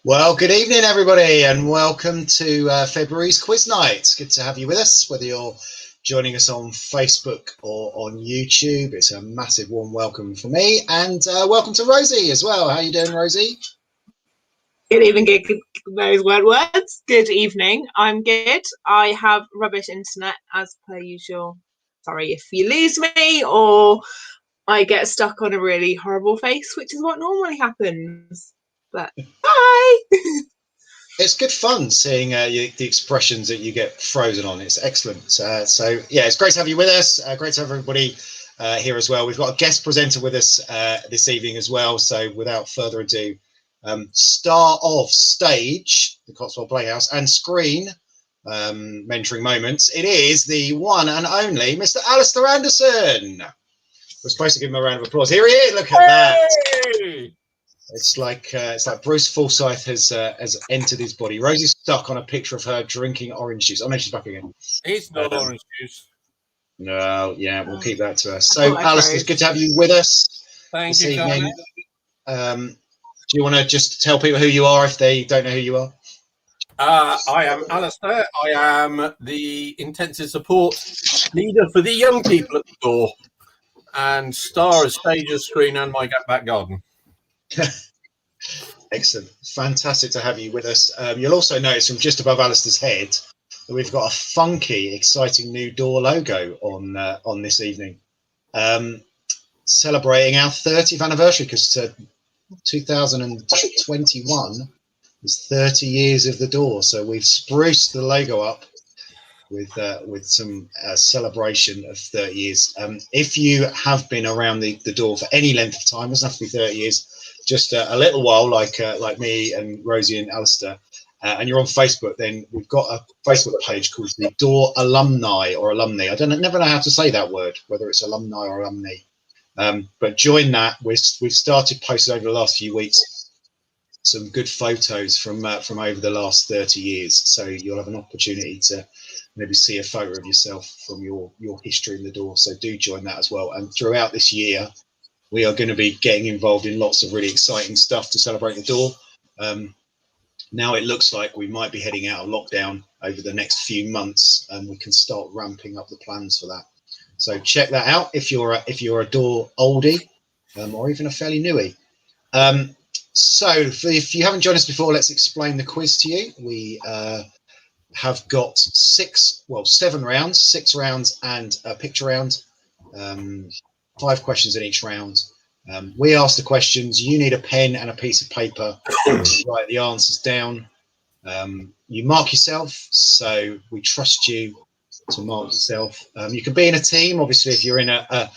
Well, good evening, everybody, and welcome to February's quiz night. Good to have you with us, whether you're joining us on Facebook or on YouTube. It's a massive warm welcome for me, and welcome to Rosie as well. How are you doing, Rosie? Good evening, those word words. Good evening. I'm good. I have rubbish internet as per usual. Sorry if you lose me or I get stuck on a really horrible face, which is what normally happens. But hi. It's good fun seeing the expressions that you get frozen on. It's excellent. So yeah, it's great to have you with us. Great to have everybody here as well. We've got a guest presenter with us this evening as well. So without further ado, star of stage, the Cotswold Playhouse, and screen, mentoring moments. It is the one and only Mr. Alistair Anderson. We're supposed to give him a round of applause. Here he is. Look at that. It's like Bruce Forsyth has entered his body. Rosie's stuck on a picture of her drinking orange juice. Oh no, she's back again. It's not orange juice. No, yeah, we'll keep that to us. So, Alistair, it's good to have you with us this evening. Do you want to just tell people who you are if they don't know who you are? I am Alistair. I am the intensive support leader for the young people at the door, and star of stage, screen, and my back garden. Excellent. Fantastic to have you with us. You'll also notice from just above Alistair's head that we've got a funky, exciting new door logo on this evening. Celebrating our 30th anniversary, because 2021 is 30 years of the door. So we've spruced the logo up with some celebration of 30 years. If you have been around the door for any length of time, it doesn't have to be 30 years, just a little while, like me and Rosie and Alistair, and you're on Facebook, then we've got a Facebook page called the Door Alumni or Alumni. I never know how to say that word, whether it's alumni or alumni. But join that. We've started posting over the last few weeks some good photos from over the last 30 years. So you'll have an opportunity to maybe see a photo of yourself from your history in the door. So do join that as well. And throughout this year, we are going to be getting involved in lots of really exciting stuff to celebrate the door. Now it looks like we might be heading out of lockdown over the next few months, and we can start ramping up the plans for that. So check that out if you're a door oldie, or even a fairly newie. So if you haven't joined us before, let's explain the quiz to you. We have got 7 rounds, 6 rounds and a picture round. 5 questions in each round. We ask the questions. You need a pen and a piece of paper to write the answers down. You mark yourself, so we trust you to mark yourself. You can be in a team. Obviously, if you're in a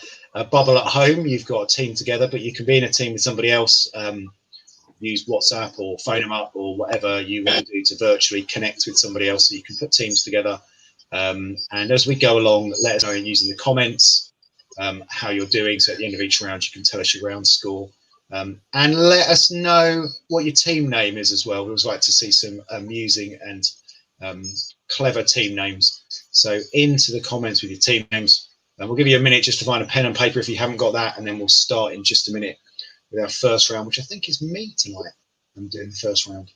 bubble at home, you've got a team together, but you can be in a team with somebody else. Use WhatsApp or phone them up or whatever you want to do to virtually connect with somebody else, so you can put teams together. And as we go along, let us know using the comments how you're doing. So at the end of each round, you can tell us your round score. And let us know what your team name is as well. We always like to see some amusing and clever team names. So into the comments with your team names. And we'll give you a minute just to find a pen and paper if you haven't got that. And then we'll start in just a minute with our first round, which I think is me tonight. I'm doing the first round.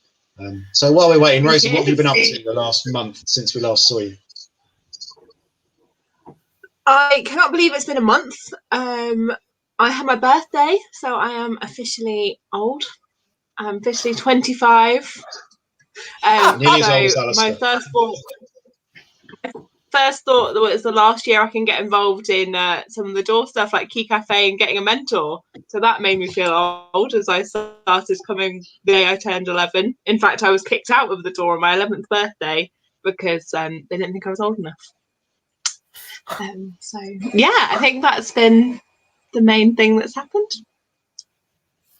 So while we're waiting, Rosie, what have you been up to the last month since we last saw you? I cannot believe it's been a month. I had my birthday, so I am officially old. I'm officially 25. My first thought was the last year I can get involved in some of the door stuff like Key Cafe and getting a mentor. So that made me feel old as I started coming the day I turned 11. In fact, I was kicked out of the door on my 11th birthday because they didn't think I was old enough. So yeah, I think that's been the main thing that's happened.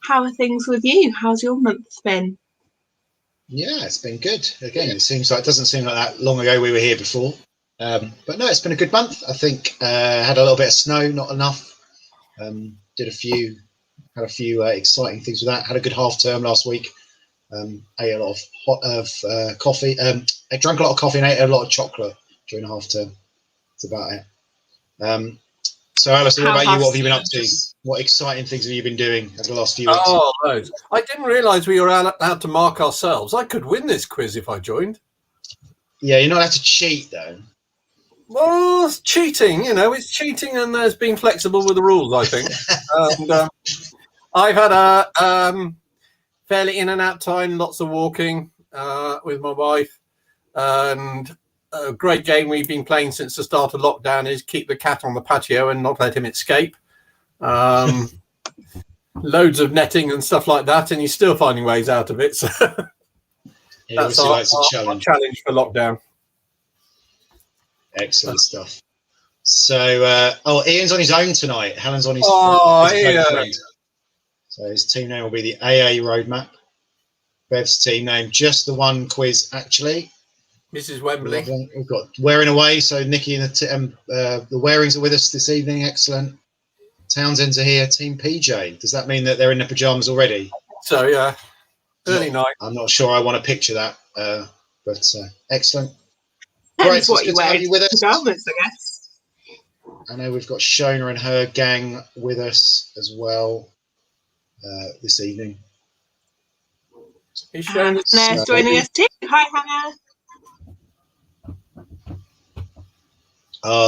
How are things with you? How's your month been? Yeah, it's been good. Again, it doesn't seem like that long ago we were here before. But no, it's been a good month. I think had a little bit of snow, not enough. Had a few exciting things with that. Had a good half term last week. Ate a lot of coffee. I drank a lot of coffee and ate a lot of chocolate during the half term. That's about it. So, Alistair, what How about you? What has- have you been up to? What exciting things have you been doing over the last few weeks? Oh, loads. I didn't realise we were allowed to mark ourselves. I could win this quiz if I joined. Yeah, you're not allowed to cheat, though. Well, it's cheating, it's cheating, and there's being flexible with the rules, I think. And I've had a fairly in and out time, lots of walking with my wife, and a great game we've been playing since the start of lockdown is keep the cat on the patio and not let him escape. Loads of netting and stuff like that, and he's still finding ways out of it. So He that's obviously our likes a challenge. challenge for lockdown. Excellent stuff. So, Ian's on his own tonight. Helen's on his Ian. friend. So his team name will be the AA Roadmap. Bev's team name, just the one quiz, actually. Mrs. Wembley. We've got Wearing Away. So Nikki and the Warings are with us this evening. Excellent. Townsend's are here. Team PJ. Does that mean that they're in their pajamas already? So, yeah, early night. I'm not sure I want to picture that, but excellent. Depends what you good to have wear. you with us. Pajamas, I guess. I know we've got Shona and her gang with us as well this evening. He's showing Hannah's joining us too. Hi, Hannah.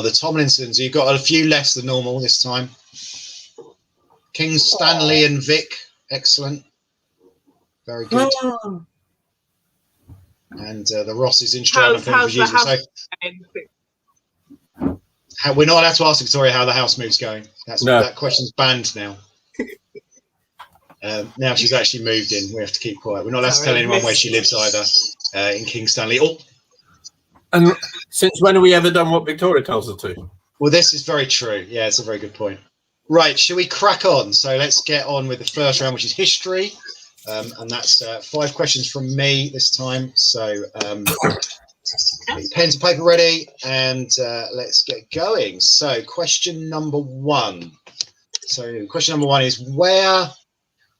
The Tomlinsons. You've got a few less than normal this time. King Stanley and Vic. Excellent. Very good. And the Rosses in Stroud and How's the house we're not allowed to ask Victoria how the house move's going. That question's banned now. Now she's actually moved in, we have to keep quiet. We're not allowed to tell anyone where she lives either in King Stanley. Oh, and since when have we ever done what Victoria tells us to? well, this is very true. Yeah, it's a very good point. Right, shall we crack on? So let's get on with the first round, which is history. And that's 5 questions from me this time. So get your pens and paper ready, and let's get going. So question number 1. So question number 1 is, where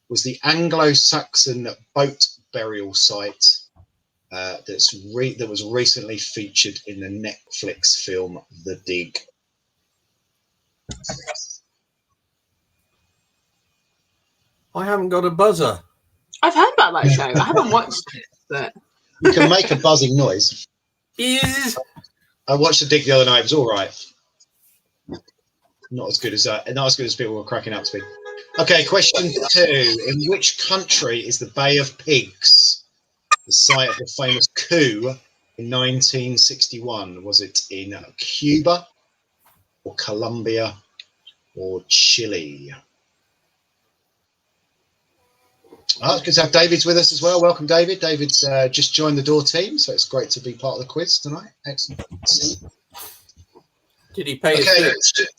was the Anglo-Saxon boat burial site that was recently featured in the Netflix film The Dig? I haven't got a buzzer. I've heard about that show. I haven't watched it, but You can make a buzzing noise. Is I watched The Dig the other night. It was all right. Not as good as people were cracking up to be. Okay, question 2. In which country is the Bay of Pigs the site of the famous coup in 1961? Was it in Cuba or Colombia or Chile? Oh, it's good to have David's with us as well. Welcome, David. David's just joined the Door team, so it's great to be part of the quiz tonight. Excellent. Did he pay? Okay,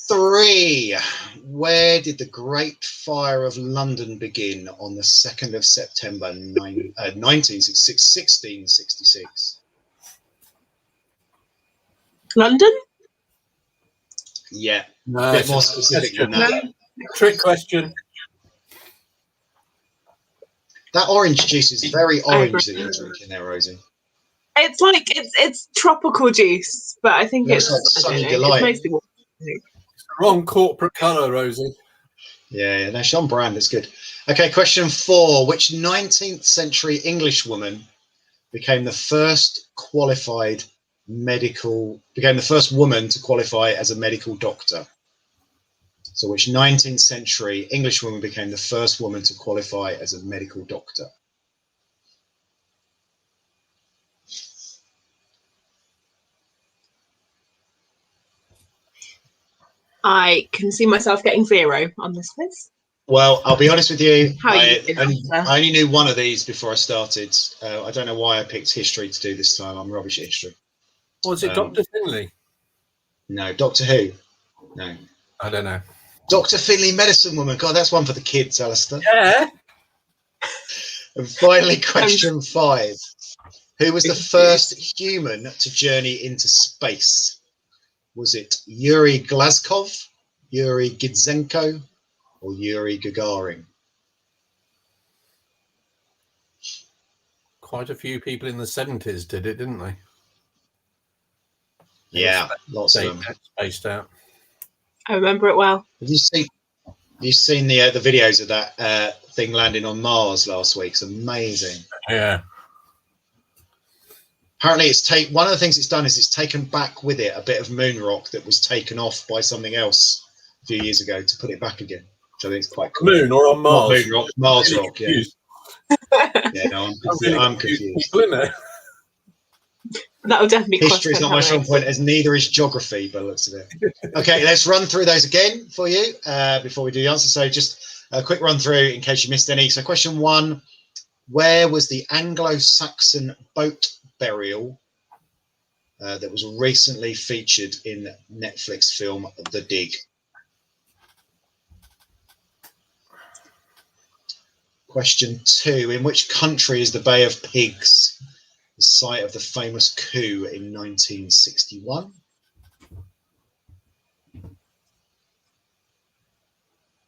3. Where did the Great Fire of London begin on the 2nd of September 1666? London? Yeah, No, a bit more specific than that. Trick question. That orange juice is very orange that you're drinking there, Rosie. It's like it's tropical juice, but I think Looks it's like Sunny Delight. It's mostly water. Wrong corporate colour, Rosie. Yeah, no, Sean Brand is good. Okay, question 4. Which 19th century English woman became the first woman to qualify as a medical doctor? So which 19th century English woman became the first woman to qualify as a medical doctor? I can see myself getting 0 on this quiz. Well, I'll be honest with you. I I only knew one of these before I started. I don't know why I picked history to do this time. I'm rubbish at history. Was it Dr. Finlay? No, Doctor Who. No. I don't know. Dr. Finlay, Medicine Woman. God, that's one for the kids, Alistair. Yeah. And finally, question 5. Who was the first human to journey into space? Was it Yuri Glazkov, Yuri Gidzenko, or Yuri Gagarin? Quite a few people in the 70s did it, didn't they? Yeah, lots of them. Spaced out. I remember it well. Have you seen the videos of that thing landing on Mars last week? It's amazing. Yeah. Apparently, one of the things it's done is it's taken back with it a bit of moon rock that was taken off by something else a few years ago to put it back again, which I think is quite cool. Moon or on Mars? Not moon rock, Mars really rock. Confused. Yeah, no, I'm Really confused. People, isn't it? That would definitely be History is not my strong point, as neither is geography, by the looks of it. Okay, let's run through those again for you before we do the answer. So just a quick run through in case you missed any. So question 1, where was the Anglo-Saxon boat burial that was recently featured in Netflix film The Dig? Question 2, in which country is the Bay of Pigs the site of the famous coup in 1961?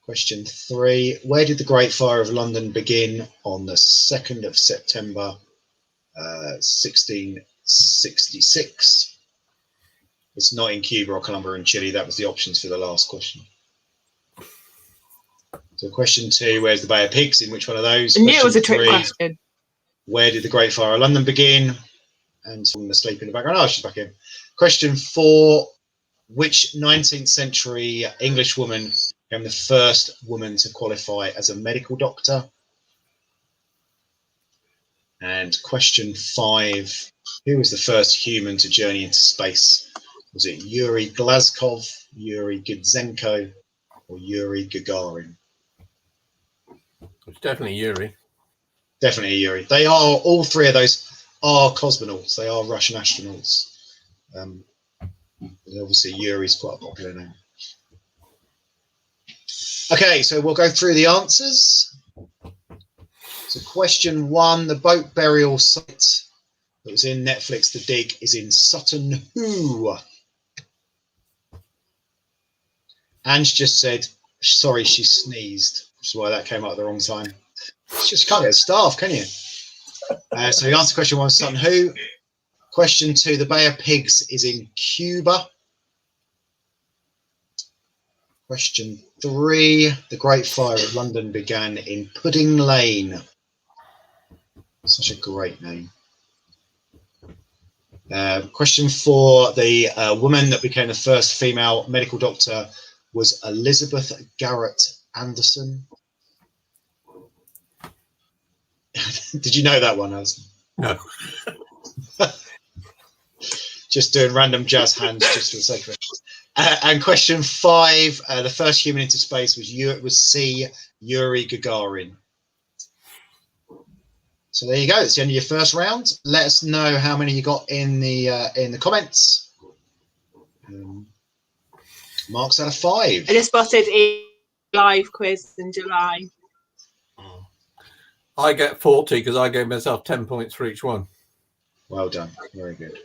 Question 3, where did the Great Fire of London begin on the 2nd of September 1666? It's not in Cuba or Colombia and Chile. That was the options for the last question. So question 2, where's the Bay of Pigs? In which one of those? I knew it was a trick question. Where did the Great Fire of London begin? And someone asleep in the background. Oh, she's back in. Question 4, which 19th century English woman became the first woman to qualify as a medical doctor? And question 5, who was the first human to journey into space? Was it Yuri Glazkov, Yuri Gidzenko, or Yuri Gagarin? It's definitely Yuri. Definitely Yuri. They are, all three of those are cosmonauts. They are Russian astronauts. Obviously, Yuri's quite a popular name. Okay, so we'll go through the answers. So question 1, the boat burial site that was in Netflix The Dig is in Sutton Hoo. Ange just said, sorry, she sneezed, which is why that came out at the wrong time. It's just can't get staff, can you? So the answer to question 1 is Sutton Hoo. Question 2, the Bay of Pigs is in Cuba. Question 3, the Great Fire of London began in Pudding Lane. Such a great name. Question 4, the woman that became the first female medical doctor was Elizabeth Garrett Anderson. Did you know that one, Alison? No. Just doing random jazz hands just for the sake of it. And question 5, the first human into space was C, Yuri Gagarin. So there you go. It's the end of your first round. Let us know how many you got in the comments. Marks out of 5. I just spotted a live quiz in July. I get 40 because I gave myself 10 points for each one. Well done. Very good.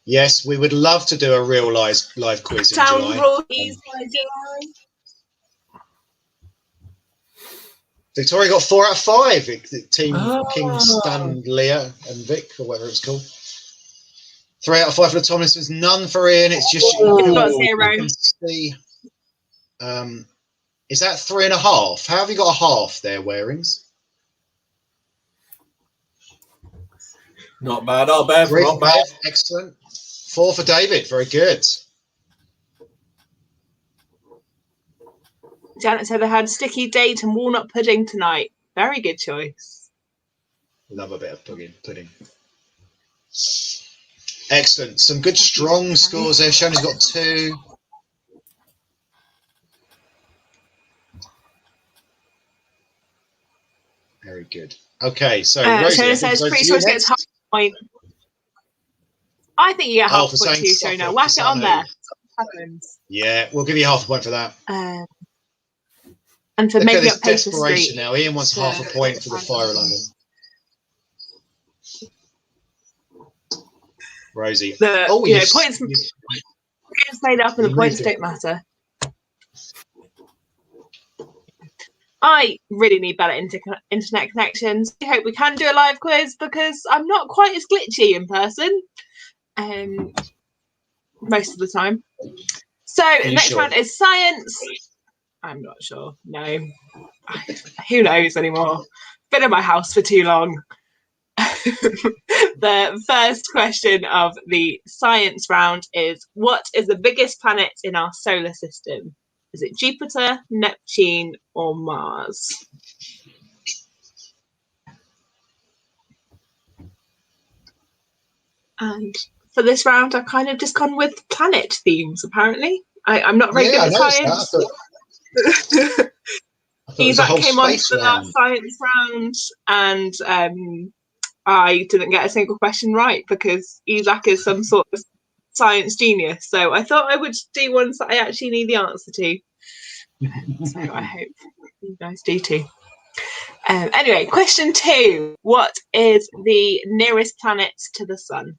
Yes, we would love to do a real live quiz in July. Victoria got 4 out of 5. Team King Stan, Leah, and Vic, or whatever it's called. 3 out of 5 for the Tomlinsons. None for Ian. It's just you got 0. can see. Is that 3.5? How have you got a half there, Warings? Not bad, Bev. Not bad. Excellent. 4 for David. Very good. Janet said they had sticky date and walnut pudding tonight. Very good choice. Love a bit of pudding. Excellent. Some good strong scores there. Shoney's got 2. Very good. Okay, so Rosie, Shona says pretty sure she gets half a point. I think you get half a point too, Shona. Whack it on there. Yeah, we'll give you half a point for that. And for Look making at up this Paper desperation Street. now. Ian wants half a point for the Fire of London. Rosie. Points made up and the points don't matter. I really need better internet connections. I hope we can do a live quiz because I'm not quite as glitchy in person most of the time. So Are the you next sure? round is science. I'm not sure. No. Who knows anymore? Been in my house for too long. The first question of the science round is, what is the biggest planet in our solar system? Is it Jupiter, Neptune, or Mars? And for this round, I've kind of just gone with planet themes, apparently. I'm not very good at science. Isaac came on for the last science round, and I didn't get a single question right because Isaac is some sort of science genius. So I thought I would do ones that I actually need the answer to. So I hope you guys do too. Anyway, question 2. What is the nearest planet to the sun?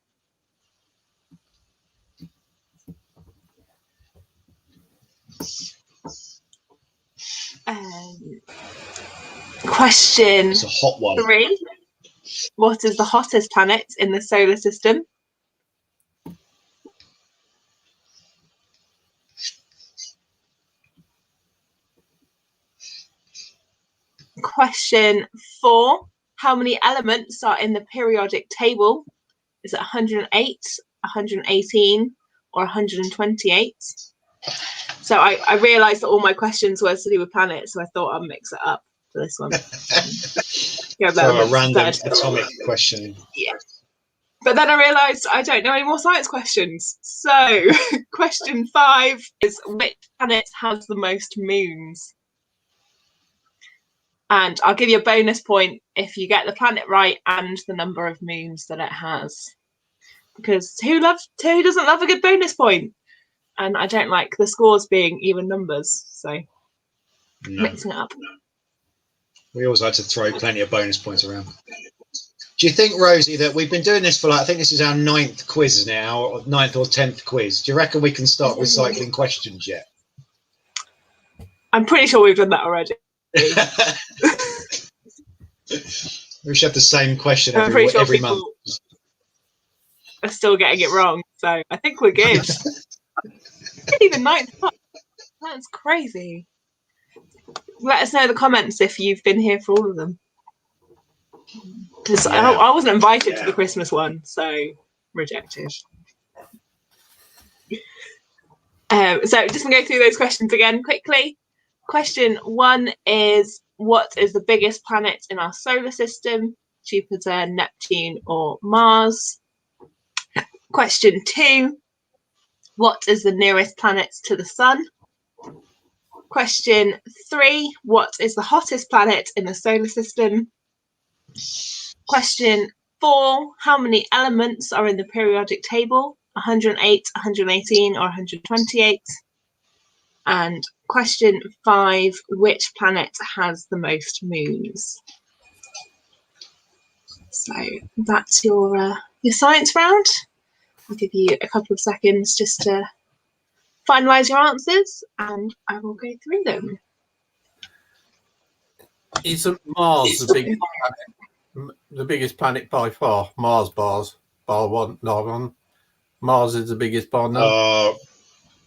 Question It's a hot one. 3. What is the hottest planet in the solar system? Question 4. How many elements are in the periodic table? Is it 108, 118, or 128? So I realised that all my questions were to do with planets, so I thought I'd mix it up for this one. So a random atomic question. Yeah. But then I realised I don't know any more science questions. So question 5 is, which planet has the most moons? And I'll give you a bonus point if you get the planet right and the number of moons that it has. Because who doesn't love a good bonus point? And I don't like the scores being even numbers, so mixing it up. We always like to throw plenty of bonus points around. Do you think, Rosie, that we've been doing this for I think this is our 9th quiz now, or 9th or 10th quiz. Do you reckon we can start recycling questions yet? I'm pretty sure we've done that already. We should have the same question every month. Are still getting it wrong, so I think we're good. Even 9th. That's crazy. Let us know in the comments if you've been here for all of them. Because I wasn't invited to the Christmas one, so rejected. So just going to go through those questions again quickly. Question 1 is, what is the biggest planet in our solar system? Jupiter, Neptune, or Mars? Question 2, what is the nearest planet to the sun? Question 3, what is the hottest planet in the solar system? Question 4, how many elements are in the periodic table? 108, 118, or 128? And question 5, which planet has the most moons? So that's your science round. I'll give you a couple of seconds just to finalise your answers, and I will go through them. Isn't Mars the biggest planet by far? Mars bars, bar one, no one. Mars is the biggest bar now.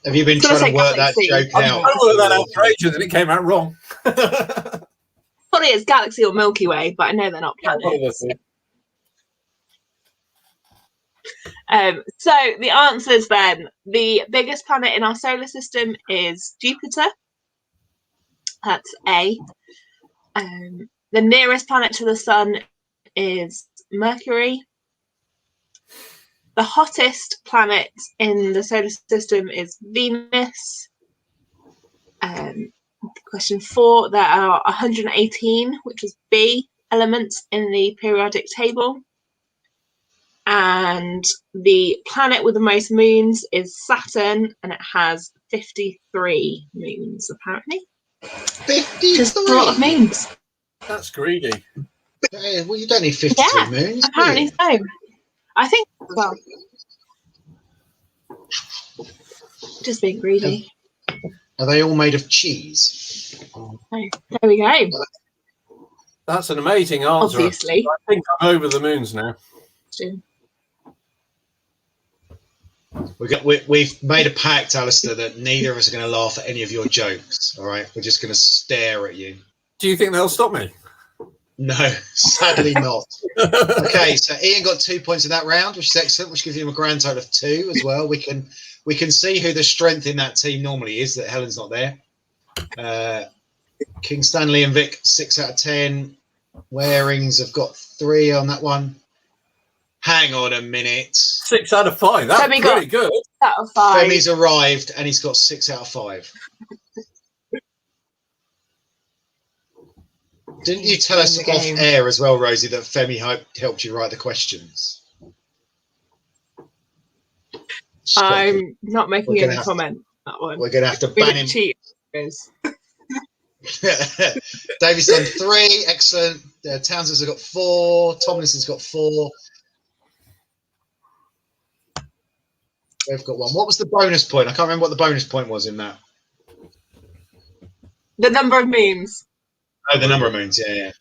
Have you been trying to work that joke out? I worked that out for ages and it came out wrong. Probably it's Galaxy or Milky Way, but I know they're not planets. So the answers then. The biggest planet in our solar system is Jupiter. That's A. The nearest planet to the sun is Mercury. The hottest planet in the solar system is Venus. Question 4, there are 118, which is B, elements in the periodic table. And the planet with the most moons is Saturn, and it has 53 moons, apparently. 53? Just a lot of moons. That's greedy. Well, you don't need 53 moons. Apparently so. I think, well, just being greedy. Are they all made of cheese? Oh, there we go. That's an amazing answer. Obviously. I think I'm over the moons now. We've made a pact, Alistair, that neither of us are going to laugh at any of your jokes. All right, we're just going to stare at you. Do you think they'll stop me? No, sadly not. Okay, so Ian got 2 points in that round, which is excellent, which gives him a grand total of 2 as well. We can see who the strength in that team normally is, that Helen's not there. King Stanley and Vic, 6 out of 10. Warings have got 3 on that one. Hang on a minute. 6 out of 5. That's pretty good. Out of 5. Femi's arrived and he's got 6 out of 5. Didn't you tell us off air as well, Rosie, that Femi helped you write the questions? I'm not making any comment on that one. We're going to have to ban him. David's done 3. Excellent. Townsend's got 4. Tomlinson's got 4. They've got 1. What was the bonus point? I can't remember what the bonus point was in that. The number of memes. Oh, the number of moons. Yeah.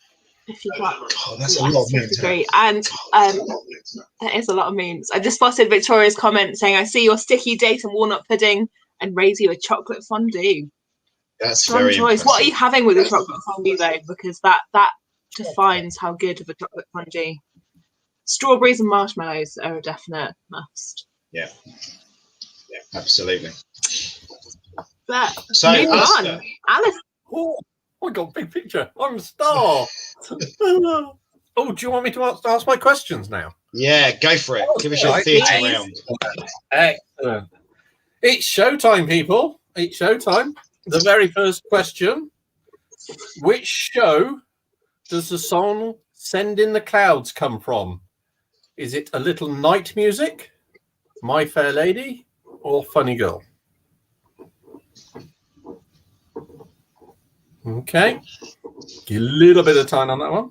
If you got, that's a lot of memes. Great. And that is a lot of memes. I just spotted Victoria's comment saying, "I see your sticky date and walnut pudding, and raise you a chocolate fondue." That's strong very choice. impressive. What are you having with the chocolate fondue though? Because that defines how good of a chocolate fondue. Strawberries and marshmallows are a definite must. Yeah, absolutely. But so, moving on, Alice. Oh, I got a big picture. I'm a star. Oh, do you want me to ask my questions now? Yeah, go for it. Give us your theatre round. Excellent. It's showtime, people. It's showtime. The very first question. Which show does the song Send in the Clouds come from? Is it A Little Night Music, My Fair Lady, or Funny Girl? Okay. Give a little bit of time on that one.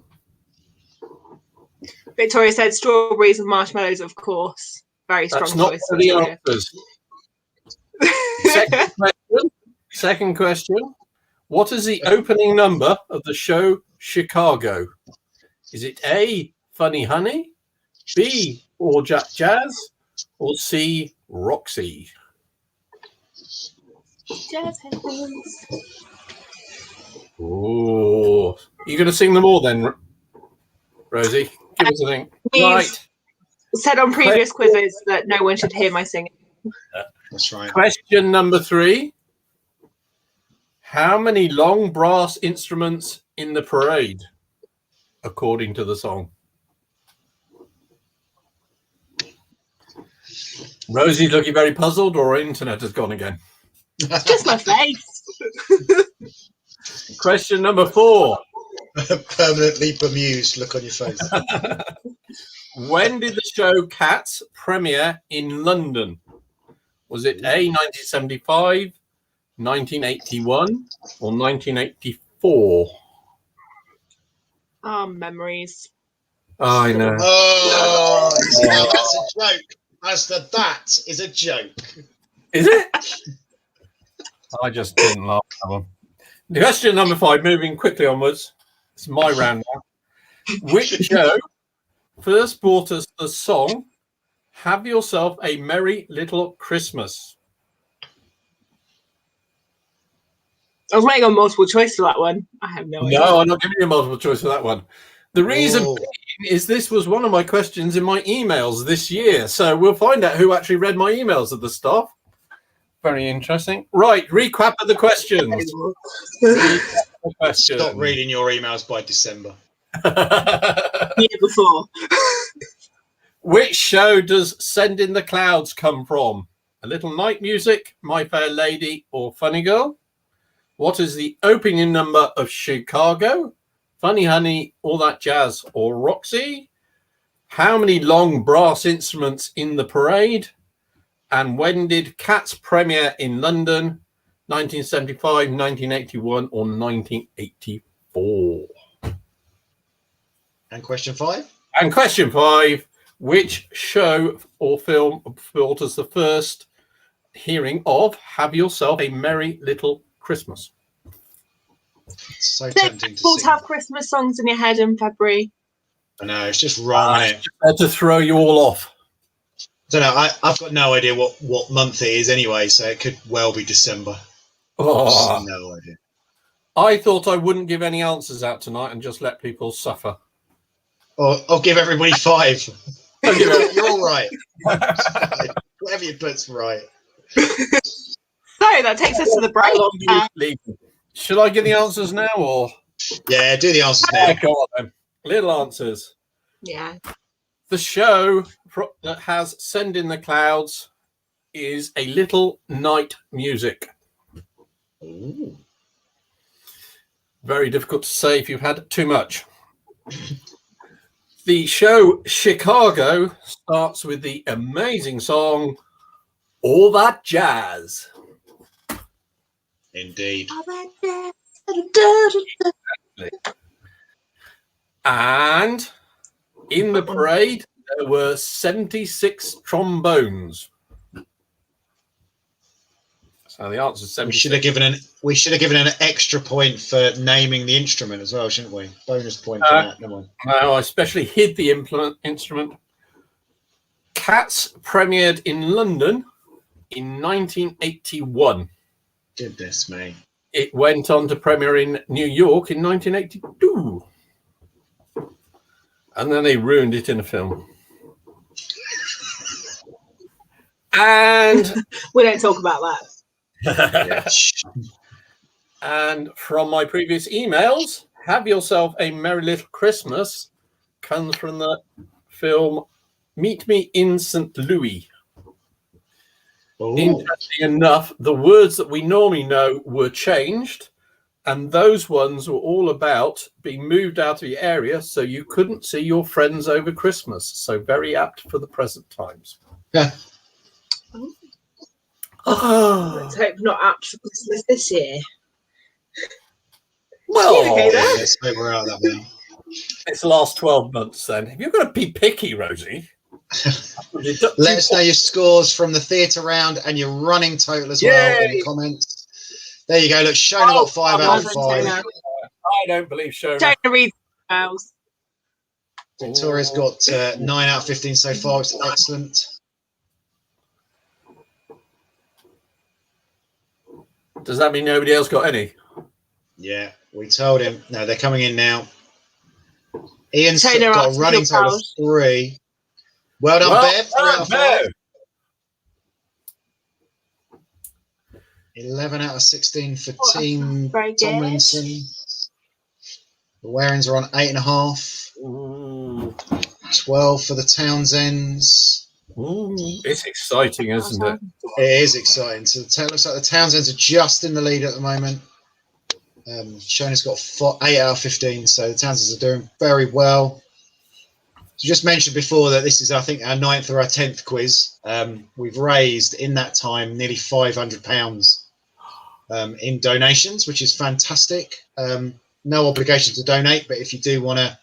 Victoria said strawberries and marshmallows, of course. Very strong That's not choice. for the answers. Second question. What is the opening number of the show Chicago? Is it A, Funny Honey, B, All Jack Jazz, or C, Roxie? Jazz hands. Oh, you going to sing them all then, Rosie? Give us a thing. Right. Said on previous quizzes that no one should hear my singing. That's right. Question number 3. How many long brass instruments in the parade, according to the song? Rosie's looking very puzzled, or her internet has gone again. It's just my face. Question number 4. Permanently bemused look on your face. When did the show Cats premiere in London? Was it A, 1975, 1981, or 1984? Oh, memories. Oh, I know. Oh, that's a joke. That is a joke. Is it? I just didn't laugh at that one. Question number 5, moving quickly onwards. It's my round now. Which show first brought us the song Have Yourself a Merry Little Christmas? I was waiting on multiple choice for that one. I have no idea. No, I'm not giving you a multiple choice for that one. The reason is this was one of my questions in my emails this year. So we'll find out who actually read my emails at the start. Very interesting. Right, recap of the questions. Stop reading your emails by December. Year before. Which show does Send in the Clouds come from? A Little Night Music, My Fair Lady, or Funny Girl? What is the opening number of Chicago? Funny Honey, All That Jazz, or Roxie? How many long brass instruments in the parade? And when did Cats premiere in London? 1975, 1981, or 1984? And question 5? And question 5, which show or film brought us the first hearing of Have Yourself a Merry Little Christmas? It's so tempting to People sing. have Christmas songs in your head in February. I know, it's just wrong, isn't it? To throw you all off. don't know. I've got no idea what month it is anyway, so it could well be December. Oh, Just no idea. I thought I wouldn't give any answers out tonight and just let people suffer. Or I'll give everybody 5. You're all right. Whatever you put's right. So that takes us to the break. How long do you leave? Should I give the answers now or? Yeah, do the answers now. Go on then. Little answers. Yeah. The show that has Send in the Clouds is A Little Night Music. Ooh. Very difficult to say if you've had too much. The show Chicago starts with the amazing song All That Jazz. Indeed. And in the parade, there were 76 trombones. So the answer is 76. We should have given an extra point for naming the instrument as well, shouldn't we? Bonus point for that. No, I especially hid the instrument. Cats premiered in London in 1981. Goodness me. It went on to premiere in New York in 1982. And then they ruined it in a film. And we don't talk about that. And from my previous emails, Have Yourself a Merry Little Christmas comes from the film Meet Me in St. Louis. Ooh. Interesting enough, the words that we normally know were changed, and those ones were all about being moved out of your area so you couldn't see your friends over Christmas. So very apt for the present times. Yeah. Let's hope not apt for Christmas this year. Well, okay, then. Let's hope we're out of that now. It's the last 12 months then. If you're going to be picky, Rosie. Let us know your scores from the theatre round and your running total as well in the comments. There you go. Look, Shona got 5 out of 5. I don't believe Shona. Don't read emails. Victoria's got 9 out of 15 so far. It's excellent. Does that mean nobody else got any? Yeah, we told him. No, they're coming in now. Ian's got a running total of 3. Well done, Bev. 3 out of 5. 11 out of 16 for Team Tomlinson. The Warens are on 8.5. 12 for the Townsends. Ooh, it's exciting, isn't it? It is exciting. So it looks like the Townsends are just in the lead at the moment. Shona's got 8 out of 15, so the Townsends are doing very well. So just mentioned before that this is, I think, our 9th or our 10th quiz. We've raised in that time nearly £500 in donations, which is fantastic. No obligation to donate, but if you do want to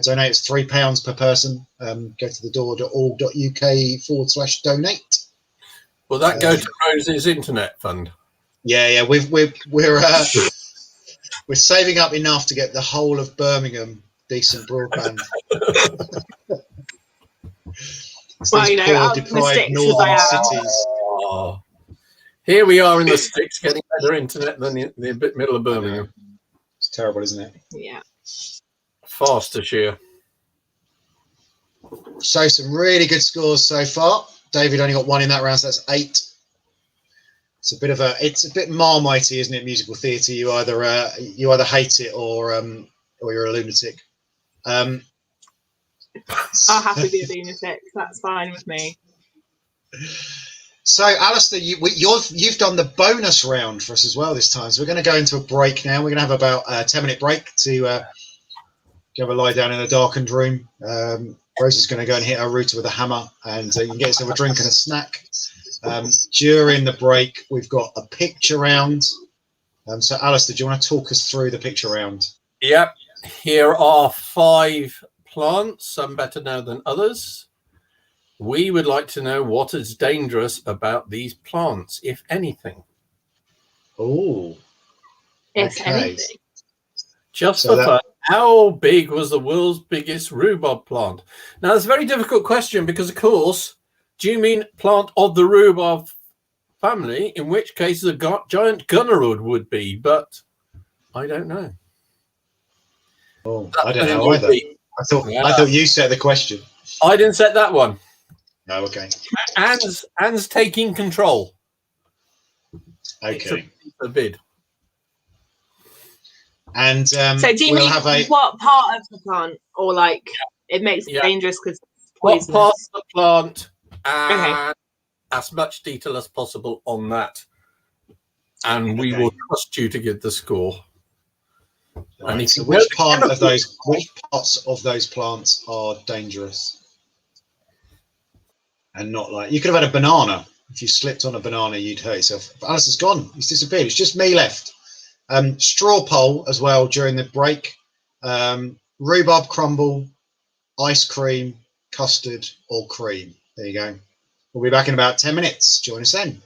donate, it's £3 per person. Go to thedoor.org.uk/donate. Will that go to Rosie's internet fund? Yeah, we're saving up enough to get the whole of Birmingham decent broadband. Well, you know, poor, deprived northern cities. Oh. Here we are in the sticks getting better internet than the middle of Birmingham. It's terrible, isn't it? Yeah. Fastershire. So some really good scores so far. David only got 1 in that round, so that's 8. It's a bit marmitey, isn't it? Musical theatre. You either hate it or you're a lunatic. I'll happily be a lunatic. That's fine with me. So, Alistair, you've done the bonus round for us as well this time. So we're going to go into a break now. We're going to have about a 10-minute break to go have a lie down in a darkened room. Rosie's going to go and hit her router with a hammer, and you can get yourself a drink and a snack. During the break, we've got a picture round. So, Alistair, do you want to talk us through the picture round? Yep. Here are 5 plants, some better known than others. We would like to know what is dangerous about these plants, if anything. Oh. If anything. Just for fun, how big was the world's biggest rhubarb plant? Now, it's a very difficult question because, of course, Do you mean plant of the rhubarb family? In which case, a giant gunnerwood would be, but I don't know. Oh, That I don't thing know would either. be- I thought you set the question. I didn't set that one. No, okay. Anne's taking control. Okay. It's a bid. And So do you we'll mean have a what part of the plant, or like it makes it Yeah. dangerous because it's What poisonous? part of the plant? Okay. And as much detail as possible on that. And we will trust you to give the score. And right, so which which parts of those plants are dangerous? And not like you could have had a banana. If you slipped on a banana, you'd hurt yourself. But Alistair's gone. He's disappeared. It's just me left. Straw poll as well during the break. Rhubarb crumble, ice cream, custard, or cream. There you go. We'll be back in about 10 minutes. Join us then.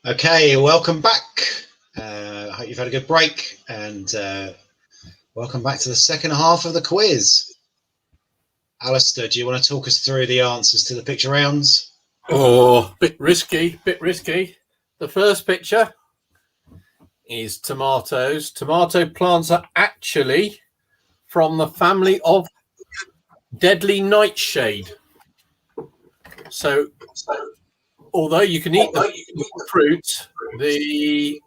Okay, welcome back. I hope you've had a good break, and welcome back to the second half of the quiz. Alistair, do you want to talk us through the answers to the picture rounds? Oh, bit risky. The first picture is tomatoes. Tomato plants are actually from the family of deadly nightshade. So although you can eat the fruit, the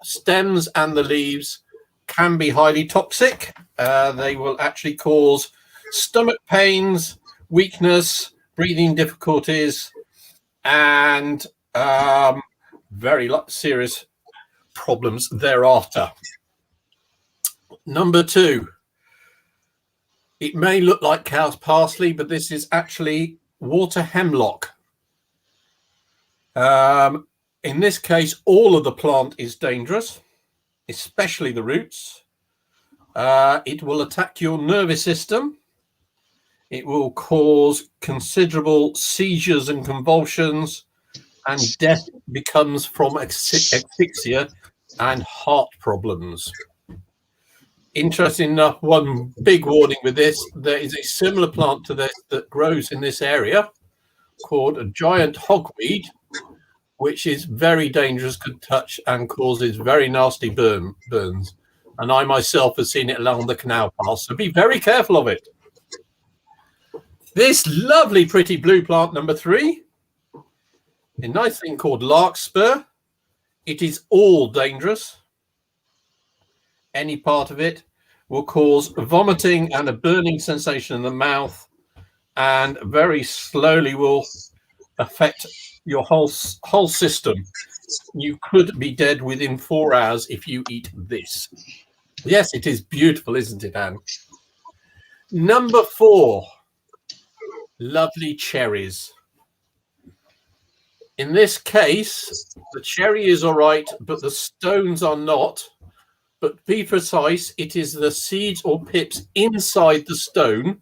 stems and the leaves can be highly toxic. They will actually cause stomach pains, weakness, breathing difficulties, and very serious problems thereafter. Number 2, it may look like cow's parsley, but this is actually water hemlock. In this case, all of the plant is dangerous, especially the roots. It will attack your nervous system. It will cause considerable seizures and convulsions, and death becomes from asphyxia and heart problems. Interesting enough, one big warning with this, there is a similar plant to this that grows in this area called a giant hogweed, which is very dangerous, could touch and causes very nasty burns. And I myself have seen it along the canal path, so be very careful of it. This lovely, pretty blue plant, number 3, a nice thing called larkspur. It is all dangerous. Any part of it will cause vomiting and a burning sensation in the mouth, and very slowly will affect your whole system. You could be dead within 4 hours if you eat this. Yes, it is beautiful, isn't it, Anne? Number 4, lovely cherries. In this case, the cherry is all right, but the stones are not. But be precise, it is the seeds or pips inside the stone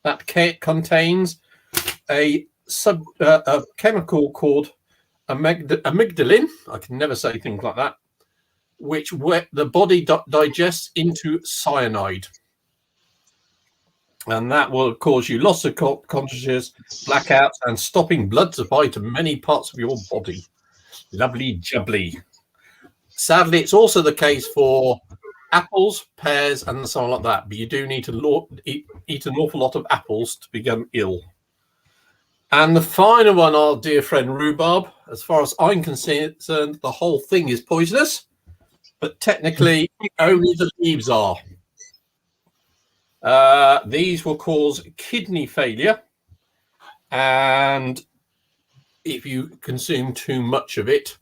that contains a chemical called amygdalin. I can never say things like that, which the body digests into cyanide. And that will cause you loss of consciousness, blackouts, and stopping blood supply to many parts of your body. Lovely jubbly. Sadly, it's also the case for apples, pears, and so on like that. But you do need to eat an awful lot of apples to become ill. And the final one, our dear friend rhubarb. As far as I'm concerned, the whole thing is poisonous. But technically, only the leaves are. These will cause kidney failure, and if you consume too much of it,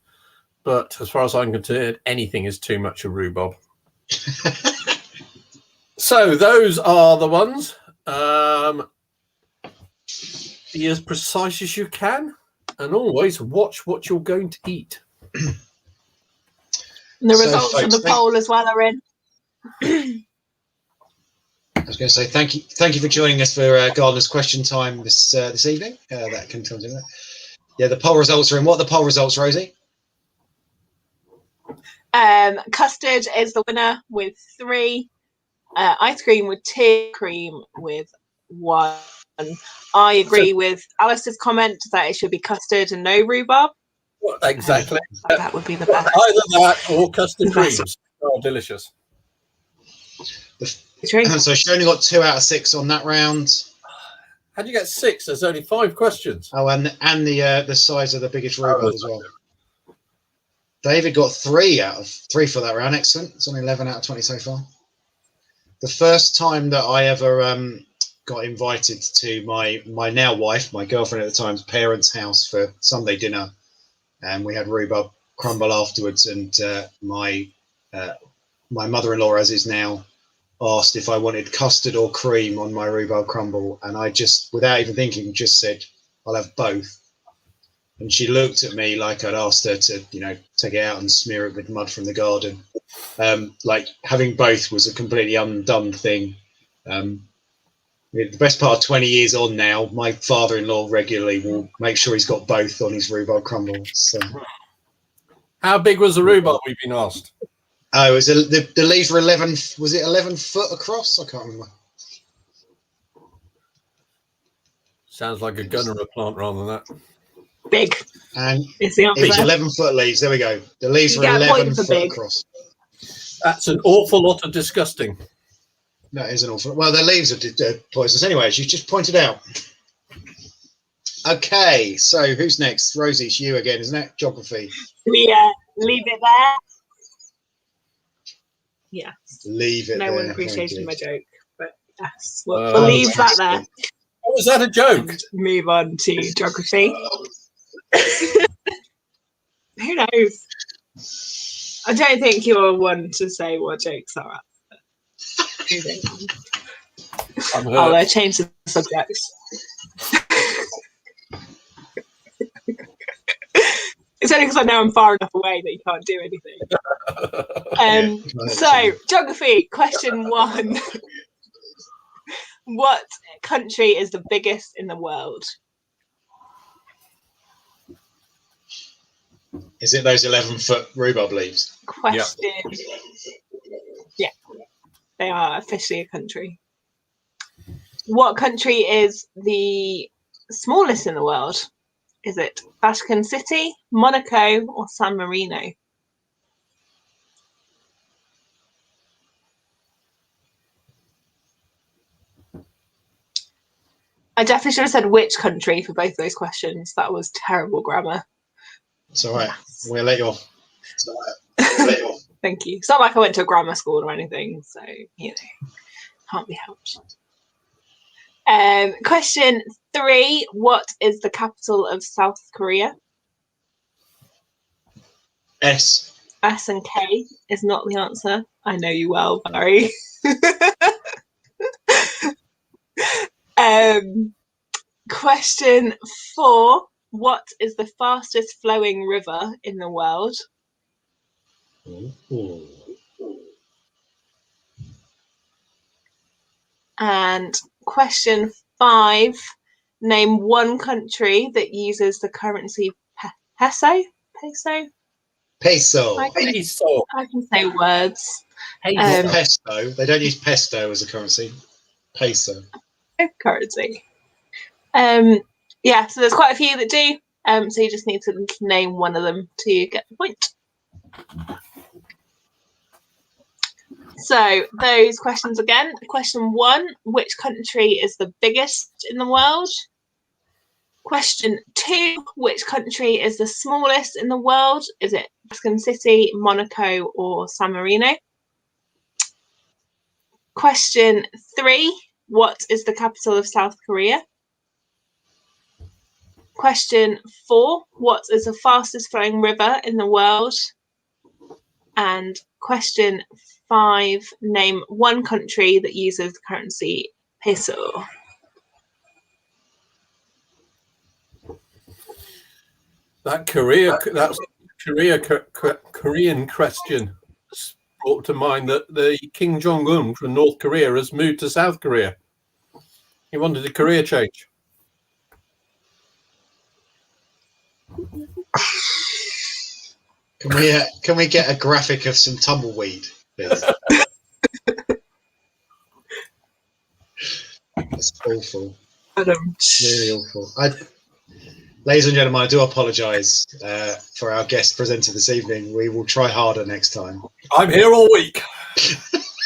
but as far as I'm concerned, anything is too much of rhubarb. So those are the ones. Be as precise as you can, and always watch what you're going to eat. And the results of the poll as well are in. I was going to say thank you for joining us for Gardener's Question Time this evening. That can come to that. Yeah, the poll results are in. What are the poll results, Rosie? Custard is the winner with 3. Ice cream with 2. Cream with 1. I agree with Alice's comment that it should be custard and no rhubarb. Exactly. That would be the best. Either that or custard creams. Oh, delicious. So she only got 2 out of 6 on that round. How'd you get 6? There's only 5 questions. Oh, and the size of the biggest rhubarb as well. David got 3 out of 3 for that round. Excellent. It's on 11 out of 20 so far. The first time that I ever got invited to my now wife, my girlfriend at the time's parents' house for Sunday dinner, and we had rhubarb crumble afterwards. And my mother-in-law, as is now, asked if I wanted custard or cream on my rhubarb crumble, and I just, without even thinking, just said, "I'll have both." And she looked at me like I'd asked her to, take it out and smear it with mud from the garden. Like having both was a completely undone thing. The best part of 20 years on now, my father-in-law regularly will make sure he's got both on his rhubarb crumble. So How big was the rhubarb? We've been asked. Oh, the leaves were 11. Was it 11 foot across? I can't remember. Sounds like a gun or a plant rather than that. Big. And It's the it was answer. 11 foot leaves. There we go. The leaves You were get a point 11 for foot big. across. That's an awful lot of disgusting. That is an awful. Well, the leaves are poisonous anyway, as you just pointed out. Okay, so who's next? Rosie, it's you again, isn't it? Geography. We leave it there. Yeah. Leave it No there. one appreciated Very my good. joke, but yes, we'll leave that there. Was that a joke? And move on to geography. Who knows? I don't think you're one to say what jokes are. I'll change the subject. It's only because I know I'm far enough away that you can't do anything. So, geography, question 1. What country is the biggest in the world? Is it those 11-foot rhubarb leaves? Question. Yeah, they are officially a country. What country is the smallest in the world? Is it Vatican City, Monaco, or San Marino? I definitely should have said which country for both those questions. That was terrible grammar. It's all right. We'll let you off. Thank you. It's not like I went to a grammar school or anything, so, you know, can't be helped. Question 3. What is the capital of South Korea? S. S and K is not the answer. I know you well, Barry. Question 4. What is the fastest flowing river in the world? Ooh. And question 5. Name one country that uses the currency peso. Peso. I can say words. Not pesto. They don't use pesto as a currency. Peso. Currency. Yeah, so there's quite a few that do. So you just need to name one of them to get the point. So those questions again. Question 1, which country is the biggest in the world? Question 2, which country is the smallest in the world? Is it Vatican City, Monaco, or San Marino? Question 3, what is the capital of South Korea? Question 4, what is the fastest flowing river in the world? And question 5, name one country that uses the currency peso. That Korean question brought to mind that the Kim Jong-un from North Korea has moved to South Korea. He wanted a career change. Can we get a graphic of some tumbleweed, please? That's awful. Really awful. Ladies and gentlemen, I do apologise for our guest presenter this evening. We will try harder next time. I'm here all week.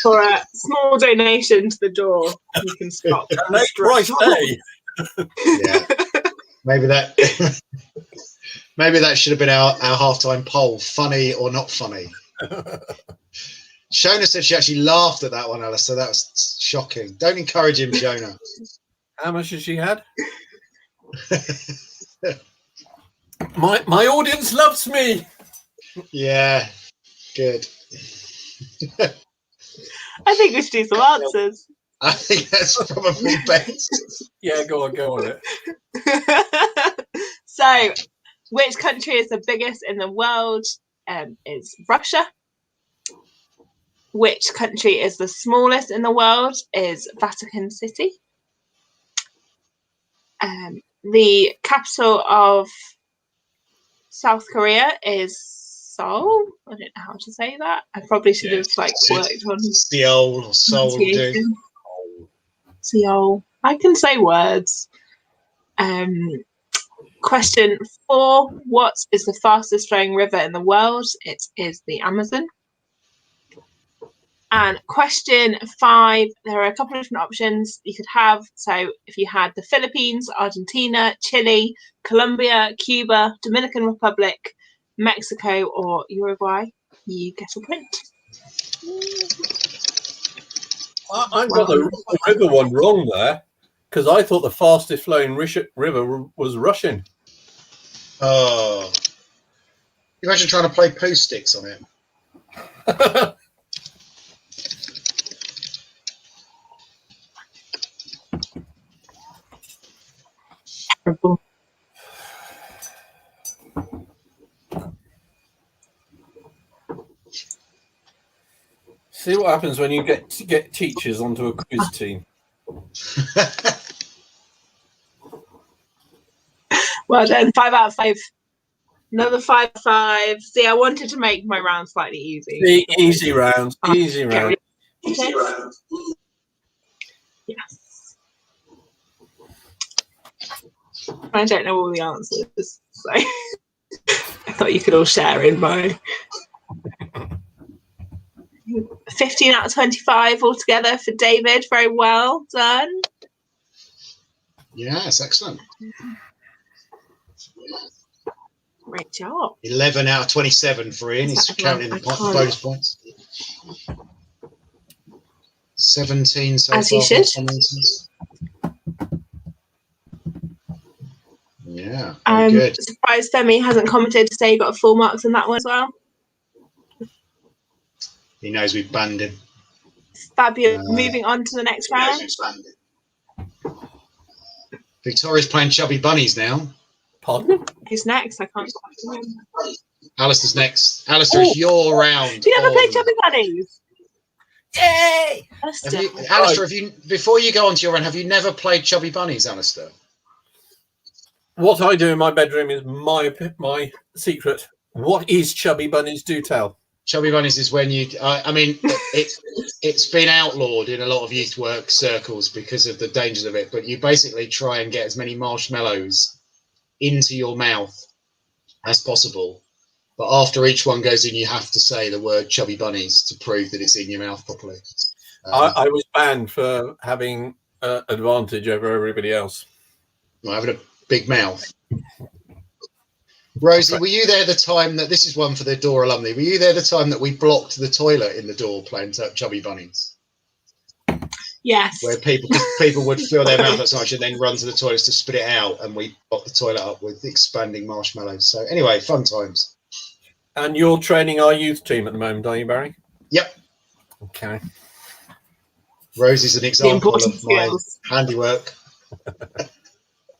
For a small donation to the door, you can stop. Donate twice a day. Yeah. Maybe that should have been our halftime poll. Funny or not funny? Shona said she actually laughed at that one, Alistair. That was shocking. Don't encourage him, Shona. How much has she had? My audience loves me. Yeah, good. I think we should do some answers. I think that's probably best. Yeah, go on it. So, which country is the biggest in the world? Is Russia. Which country is the smallest in the world? Is Vatican City. The capital of South Korea is Soul. I don't know how to say that. I probably should have worked on Seoul or Seoul will do. Seoul. I can say words. Question 4. What is the fastest flowing river in the world? It is the Amazon. And question 5, there are a couple of different options you could have. So if you had the Philippines, Argentina, Chile, Colombia, Cuba, Dominican Republic, Mexico, or Uruguay, you get a point. I got the river one wrong there, because I thought the fastest flowing river was Russian. Oh. Imagine trying to play poo sticks on it. Terrible. See what happens when you get teachers onto a quiz team. Well done, 5 out of 5. Another 5 5. See, I wanted to make my round slightly easy. The easy round. Easy round. Okay. Yes. I don't know all the answers, so I thought you could all share in my 15 out of 25 altogether for David. Very well done. Yes, excellent. Great job. 11 out of 27 for Ian. He's counting the bonus points. 17 so as far. You should. Yeah, very good. Surprised Femi hasn't commented to say he got full marks on that one as well. He knows we've banned him. Fabulous. Moving on to the next round. Victoria's playing Chubby Bunnies now. Pardon? Who's next? I can't. Alistair's next. Alistair, it's your round. You never played Chubby Bunnies? Yay! Alistair, before you go on to your round, have you never played Chubby Bunnies, Alistair? What I do in my bedroom is my secret. What is Chubby Bunnies? Do tell. Chubby Bunnies is when you, I mean, it's been outlawed in a lot of youth work circles because of the dangers of it, but you basically try and get as many marshmallows into your mouth as possible. But after each one goes in, you have to say the word Chubby Bunnies to prove that it's in your mouth properly. I was banned for having advantage over everybody else. Having a big mouth. Rosie, were you there the time that, this is one for the door alumni, were you there the time that we blocked the toilet in the door playing Chubby Bunnies? Yes. Where people would fill their mouth up so much and then run to the toilets to spit it out, and we blocked the toilet up with expanding marshmallows. So anyway, fun times. And you're training our youth team at the moment, are you, Barry? Yep. Okay. Rosie's an example of my handiwork.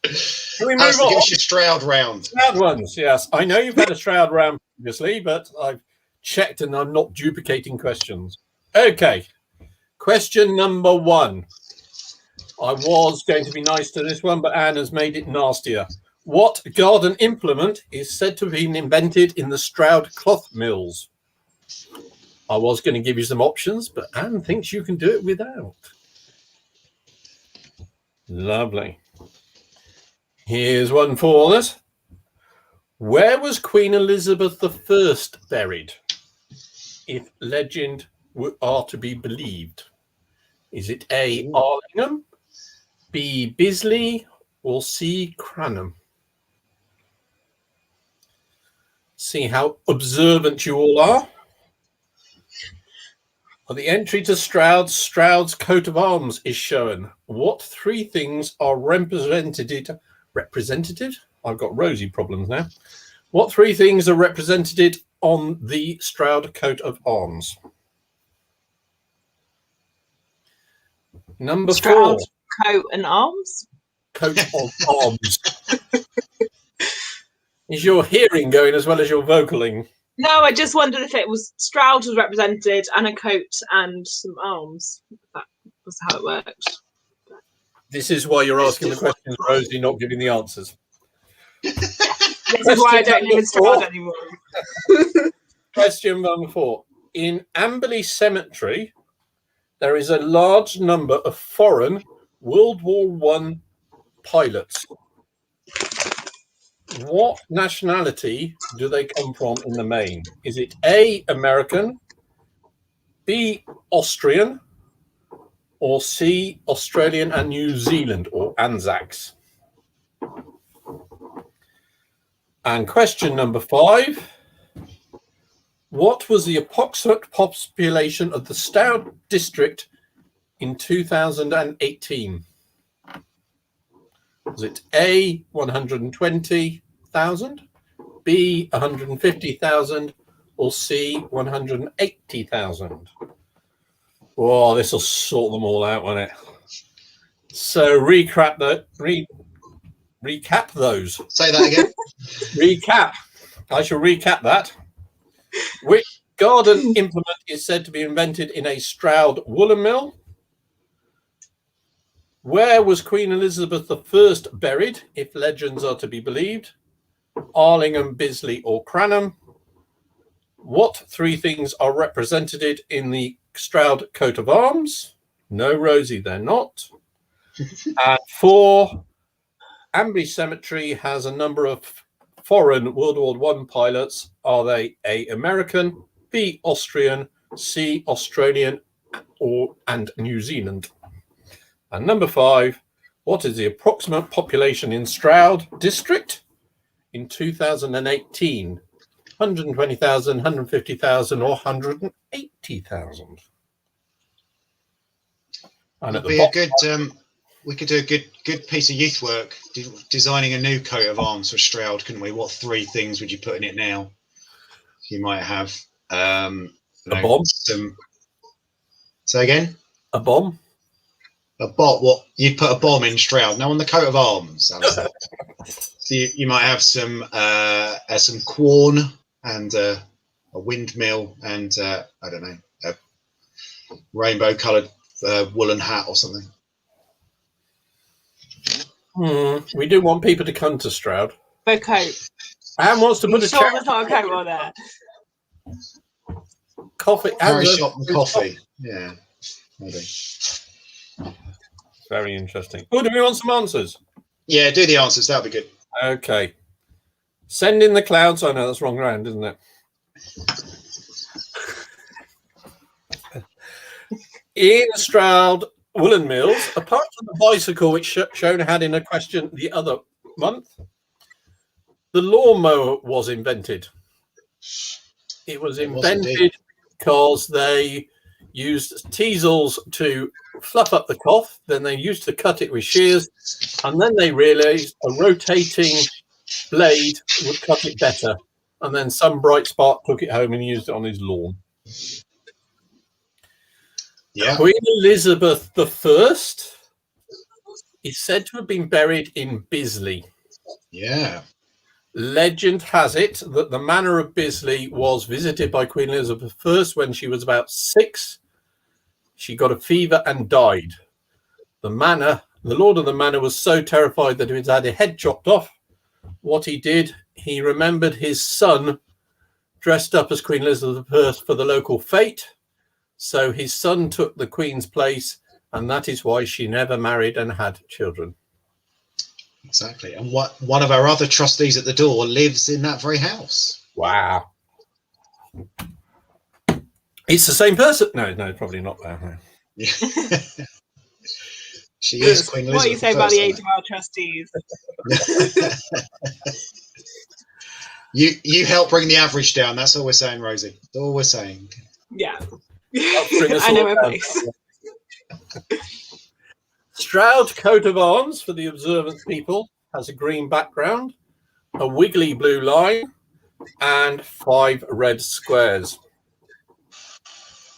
Can we move on? Give us your Stroud round. Stroud ones, yes. I know you've had a Stroud round previously, but I've checked and I'm not duplicating questions. Okay. Question number 1. I was going to be nice to this one, but Anne has made it nastier. What garden implement is said to have been invented in the Stroud cloth mills? I was going to give you some options, but Anne thinks you can do it without. Lovely. Here's one for us. Where was Queen Elizabeth I buried, if legend are to be believed? Is it A, Arlingham, B, Bisley, or C, Cranham? See how observant you all are. On the entry to Stroud's coat of arms is shown. What 3 things are representative? I've got Rosie problems now. What 3 things are represented on the Stroud coat of arms? Number Stroud 4. coat and arms. Coat of arms. Is your hearing going as well as your vocaling? No, I just wondered if it was Stroud was represented and a coat and some arms. That was how it worked. This is why you're asking the questions, Rosie, not giving the answers. This is why I don't live in Stroud anymore. Question number 4. In Amberley Cemetery, there is a large number of foreign World War One pilots. What nationality do they come from in the main? Is it A, American, B, Austrian, or C, Australian and New Zealand, or Anzacs? And question number 5. What was the approximate population of the Stroud district in 2018? Was it A, 120,000, B, 150,000, or C, 180,000? Oh, this will sort them all out, won't it? So recap those. Say that again. Recap. I shall recap that. Which garden implement is said to be invented in a Stroud woolen mill? Where was Queen Elizabeth I buried, if legends are to be believed? Arlingham, Bisley, or Cranham? What 3 things are represented in the Stroud coat of arms? No, Rosie, they're not. And 4, Amberley Cemetery has a number of foreign World War One pilots. Are they A, American, B, Austrian, C, Australian, and New Zealand? And number 5, what is the approximate population in Stroud district in 2018? 120,000, 150,000, or 180,000? And at the bottom, we could do a good piece of youth work designing a new coat of arms for Stroud, couldn't we? What 3 things would you put in it now? You might have a bomb. Say again? A bomb. A bot? What? You'd put a bomb in Stroud? No, on the coat of arms. So you might have some corn and a windmill and I don't know, a rainbow-coloured woolen hat or something. We do want people to come to Stroud. For a coat. Anne wants to put a sure there's not a coat on there? Coffee. Harry shop and coffee. Yeah, maybe. Very interesting. Oh, do we want some answers? Yeah, do the answers. That'll be good. Okay. Send in the clouds. I know that's wrong round, isn't it? In Stroud woolen mills, apart from the bicycle, which Shona had in a question the other month, the lawnmower was invented. It was invented because they used teasels to fluff up the cloth, then they used to cut it with shears, and then they realized a rotating blade would cut it better. And then some bright spark took it home and used it on his lawn. Yeah. Queen Elizabeth I is said to have been buried in Bisley. Yeah. Legend has it that the manor of Bisley was visited by Queen Elizabeth I when she was about 6. She got a fever and died. The lord of the manor was so terrified that he had his head chopped off. What he did, he remembered his son dressed up as Queen Elizabeth I for the local fete. So his son took the Queen's place, and that is why she never married and had children. Exactly. And one of our other trustees at the door lives in that very house. Wow. It's the same person. No, probably not there. No. Yeah. She is Queen Elizabeth. What do you say about the age of our trustees? You help bring the average down. That's all we're saying, Rosie. That's all we're saying. Yeah. I know my place. Stroud coat of arms for the observant people has a green background, a wiggly blue line, and 5 red squares.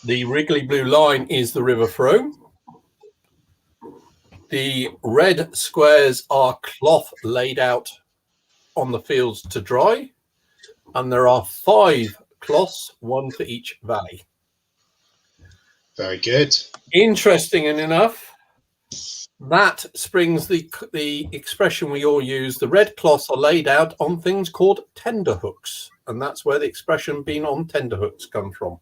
The wiggly blue line is the River Frome. The red squares are cloth laid out on the fields to dry, and there are 5 cloths, 1 for each valley. Very good. Interesting enough, that springs the expression we all use. The red cloths are laid out on things called tender hooks. and that's where the expression "being on tenterhooks" comes from.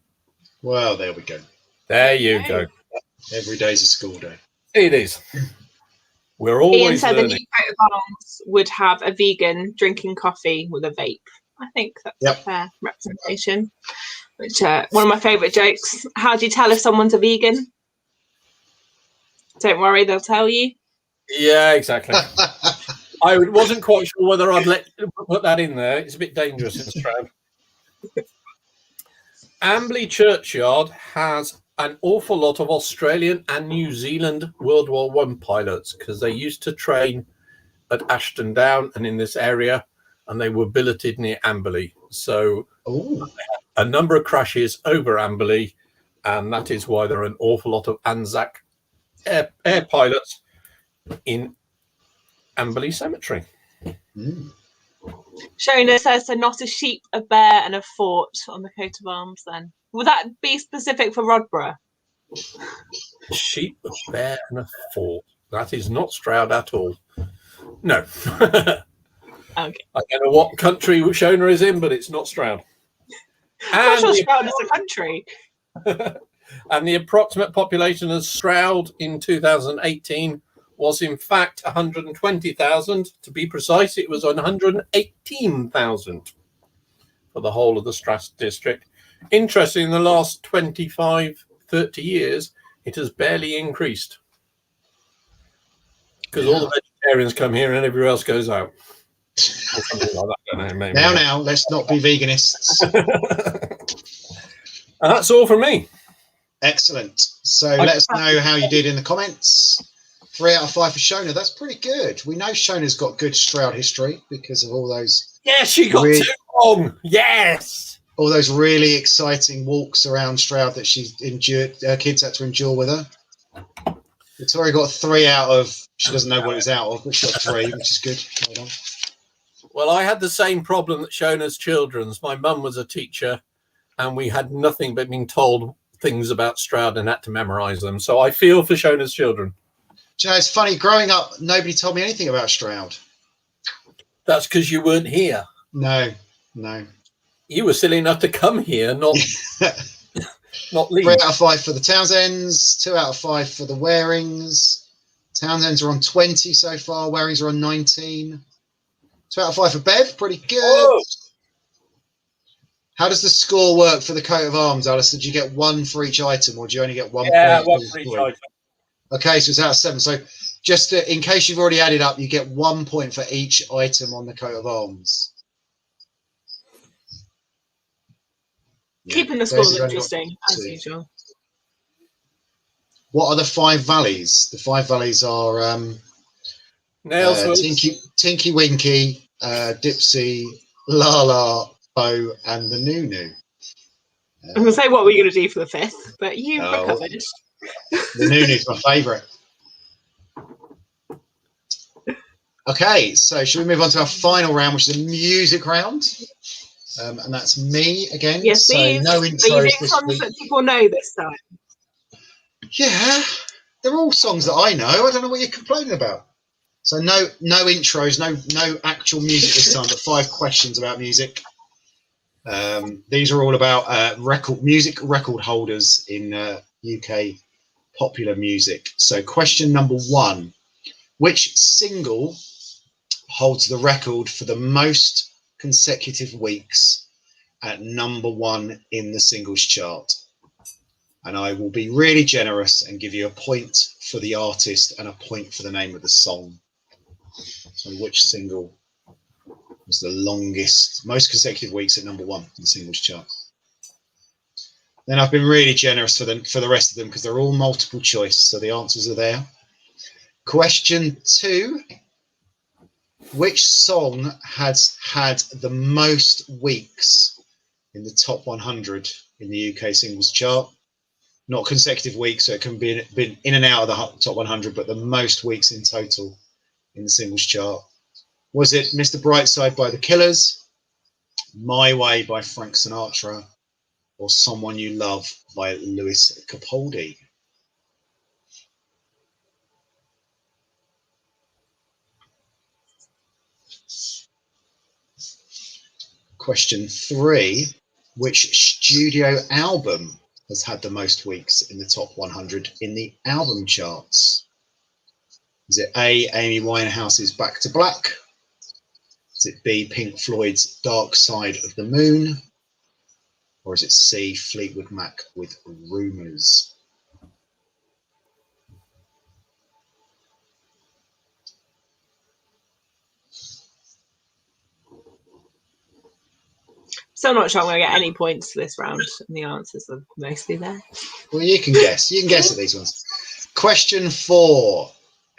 Well, there we go. There you go. Every day's a school day. It is. We're Ian always said the learning. new coat of arms would have a vegan drinking coffee with a vape. I think that's a fair representation. Which one of my favourite jokes. How do you tell if someone's a vegan? Don't worry, they'll tell you. Yeah, exactly. I wasn't quite sure whether I'd put that in there. It's a bit dangerous in Stroud. Ambley Churchyard has an awful lot of Australian and New Zealand World War I pilots because they used to train at Ashton Down and in this area, and they were billeted near Amberley. So a number of crashes over Amberley, and that is why there are an awful lot of Anzac air pilots in Amberley Cemetery. Shona says, so not a sheep, a bear and a fort on the coat of arms then. Would that be specific for Rodborough? Sheep, a bear and a fort. That is not Stroud at all. No. Okay. I don't know what country Shona is in, but it's not Stroud. I'm sure Stroud is a country. And the approximate population of Stroud in 2018 was in fact 120,000. To be precise, it was 118,000 for the whole of the Stroud district. Interesting, in the last 25, 30 years, it has barely increased. Because all the vegetarians come here and everywhere else goes out. Or something like that. I don't know, maybe. Now, let's not be veganists. That's all from me. Excellent. So let us know how you did in the comments. 3 out of 5 for Shona. That's pretty good. We know Shona's got good Stroud history because of all those. Yes, she got 2 wrong. Yes. All those really exciting walks around Stroud that she's endured. Her kids had to endure with her. Victoria got 3 out of. She doesn't know what it's out of, but she got 3, which is good. Well done. Well, I had the same problem that Shona's children's. My mum was a teacher, and we had nothing but being told things about Stroud and had to memorize them. So I feel for Shona's children. Do you know, it's funny, growing up, nobody told me anything about Stroud. That's because you weren't here. No. You were silly enough to come here, not leave. 3 out of 5 for the Townsends, 2 out of 5 for the Warings. Townsends are on 20 so far, Warings are on 19. 2 out of 5 for Bev, pretty good. Whoa. How does the score work for the coat of arms, Alice? Did you get 1 for each item, or do you only get 1 point? Yeah, 1 for each item. Okay, so it's out of 7. So just in case you've already added up, you get 1 point for each item on the coat of arms. Keeping the scores interesting, as usual. What are the 5 valleys? The 5 valleys are Tinky Winky, Dipsy, Lala, Bo, and the Nunu. I was going to say what were you going to do for the 5th, but you recovered. The Nunu's my favourite. Okay, so should we move on to our final round, which is a music round? And that's me again. Yes, so please. no intros Are you doing this songs week. that people know this time? Yeah, they're all songs that I know. I don't know what you're complaining about. So no intros, no actual music this time, but 5 questions about music. These are all about music record holders in UK popular music. So question number 1: which single holds the record for the most consecutive weeks at #1 in the singles chart? And I will be really generous and give you a point for the artist and a point for the name of the song. So which single was the longest, most consecutive weeks at #1 in the singles chart? Then I've been really generous for the rest of them because they're all multiple choice, so the answers are there. Question 2: which song has had the most weeks in the top 100 in the UK singles chart? Not consecutive weeks, so it can be been in and out of the top 100, but the most weeks in total in the singles chart. Was it Mr. Brightside by The Killers, My Way by Frank Sinatra, or Someone You Love by Lewis Capaldi? Question 3. Which studio album has had the most weeks in the top 100 in the album charts? Is it A, Amy Winehouse's Back to Black? Is it B, Pink Floyd's Dark Side of the Moon? Or is it C, Fleetwood Mac with Rumours? Still not sure I'm going to get any points for this round, and the answers are mostly there. Well, you can guess. You can guess at these ones. Question 4.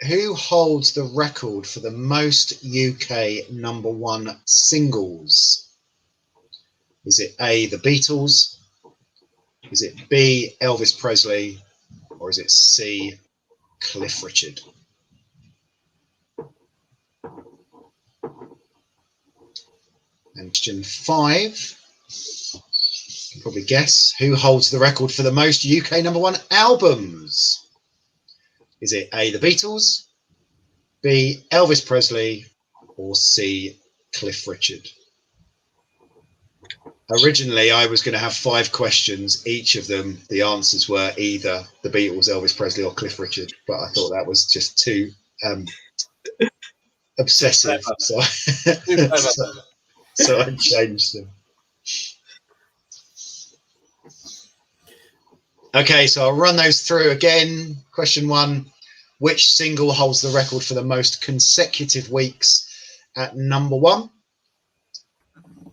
Who holds the record for the most UK #1 singles? Is it A, the Beatles? Is it B, Elvis Presley? Or is it C, Cliff Richard? And question 5. You can probably guess. Who holds the record for the most UK #1 albums? Is it A, the Beatles? B, Elvis Presley? Or C, Cliff Richard? Originally, I was going to have 5 questions. Each of them, the answers were either the Beatles, Elvis Presley, or Cliff Richard. But I thought that was just too obsessive. So I changed them. Okay, so I'll run those through again. Question 1. Which single holds the record for the most consecutive weeks at #1?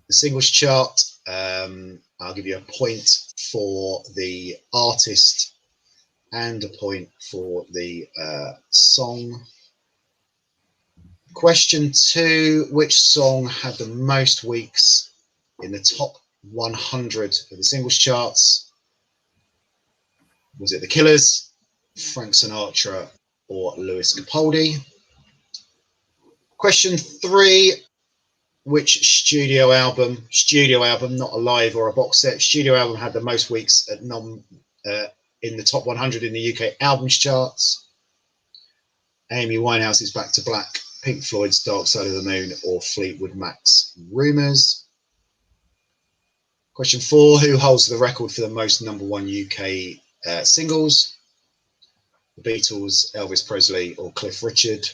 The singles chart. I'll give you a point for the artist and a point for the song. Question 2. Which song had the most weeks in the top 100 of the singles charts? Was it The Killers, Frank Sinatra, or Lewis Capaldi? Question 3. Which studio album, not a live or a box set, studio album had the most weeks at in the top 100 in the UK albums charts? Amy Winehouse's Back to Black, Pink Floyd's Dark Side of the Moon, or Fleetwood Mac's Rumours? Question 4. Who holds the record for the most #1 UK singles? The Beatles, Elvis Presley, or Cliff Richard?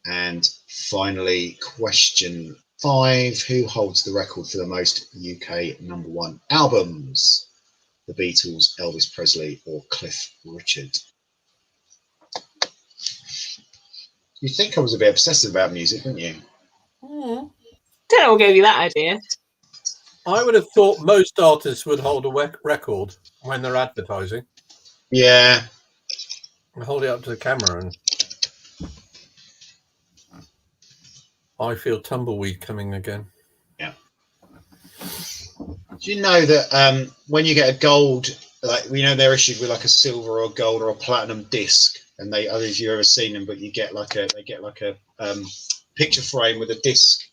And finally, question 5. Who holds the record for the most UK #1 albums? The Beatles, Elvis Presley, or Cliff Richard? You'd think I was a bit obsessive about music, wouldn't you? Don't know what gave you that idea. I would have thought most artists would hold a record when they're advertising. Yeah. Hold it up to the camera and I feel tumbleweed coming again. Yeah. Do you know that when you get a gold, like they're issued with like a silver or gold or a platinum disc, and I don't know if you've ever seen them, but they get like a picture frame with a disc,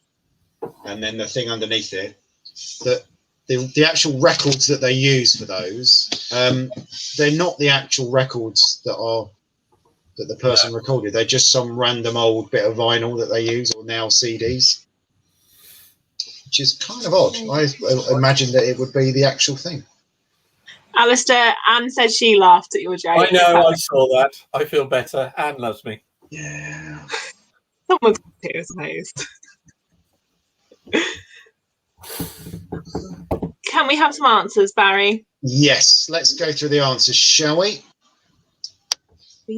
and then the thing underneath it. That the actual records that they use for those, they're not the actual records that the person recorded. They're just some random old bit of vinyl that they use, or now CDs, which is kind of odd. I imagined that it would be the actual thing. Alistair, Anne said she laughed at your joke. I know, I saw that. I feel better. Anne loves me. Yeah. Someone's here, I suppose. Can we have some answers, Barry? Yes, let's go through the answers, shall we?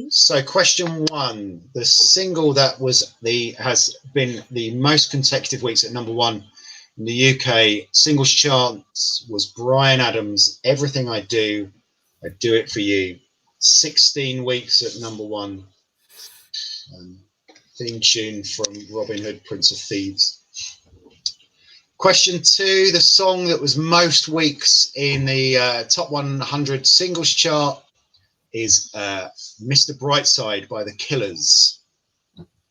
So question 1, the single that has been the most consecutive weeks at #1 in the UK singles charts was Bryan Adams' Everything I Do It For You. 16 weeks at #1. Theme tune from Robin Hood, Prince of Thieves. Question 2, the song that was most weeks in the top 100 singles chart is Mr. Brightside by The Killers.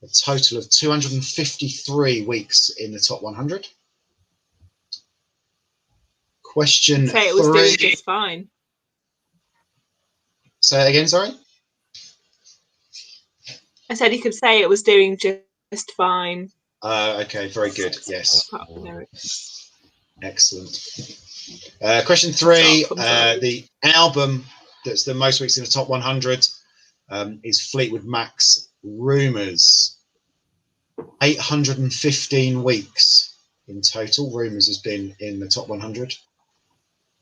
A total of 253 weeks in the top 100. Question 3. It was doing just fine. Say that again, sorry? I said you could say it was doing just fine. Okay, very good. Yes, Part of the lyrics. excellent. Question 3. So I'll come The album that's the most weeks in the top 100 is Fleetwood Mac's Rumours. 815 weeks in total. Rumours has been in the top 100.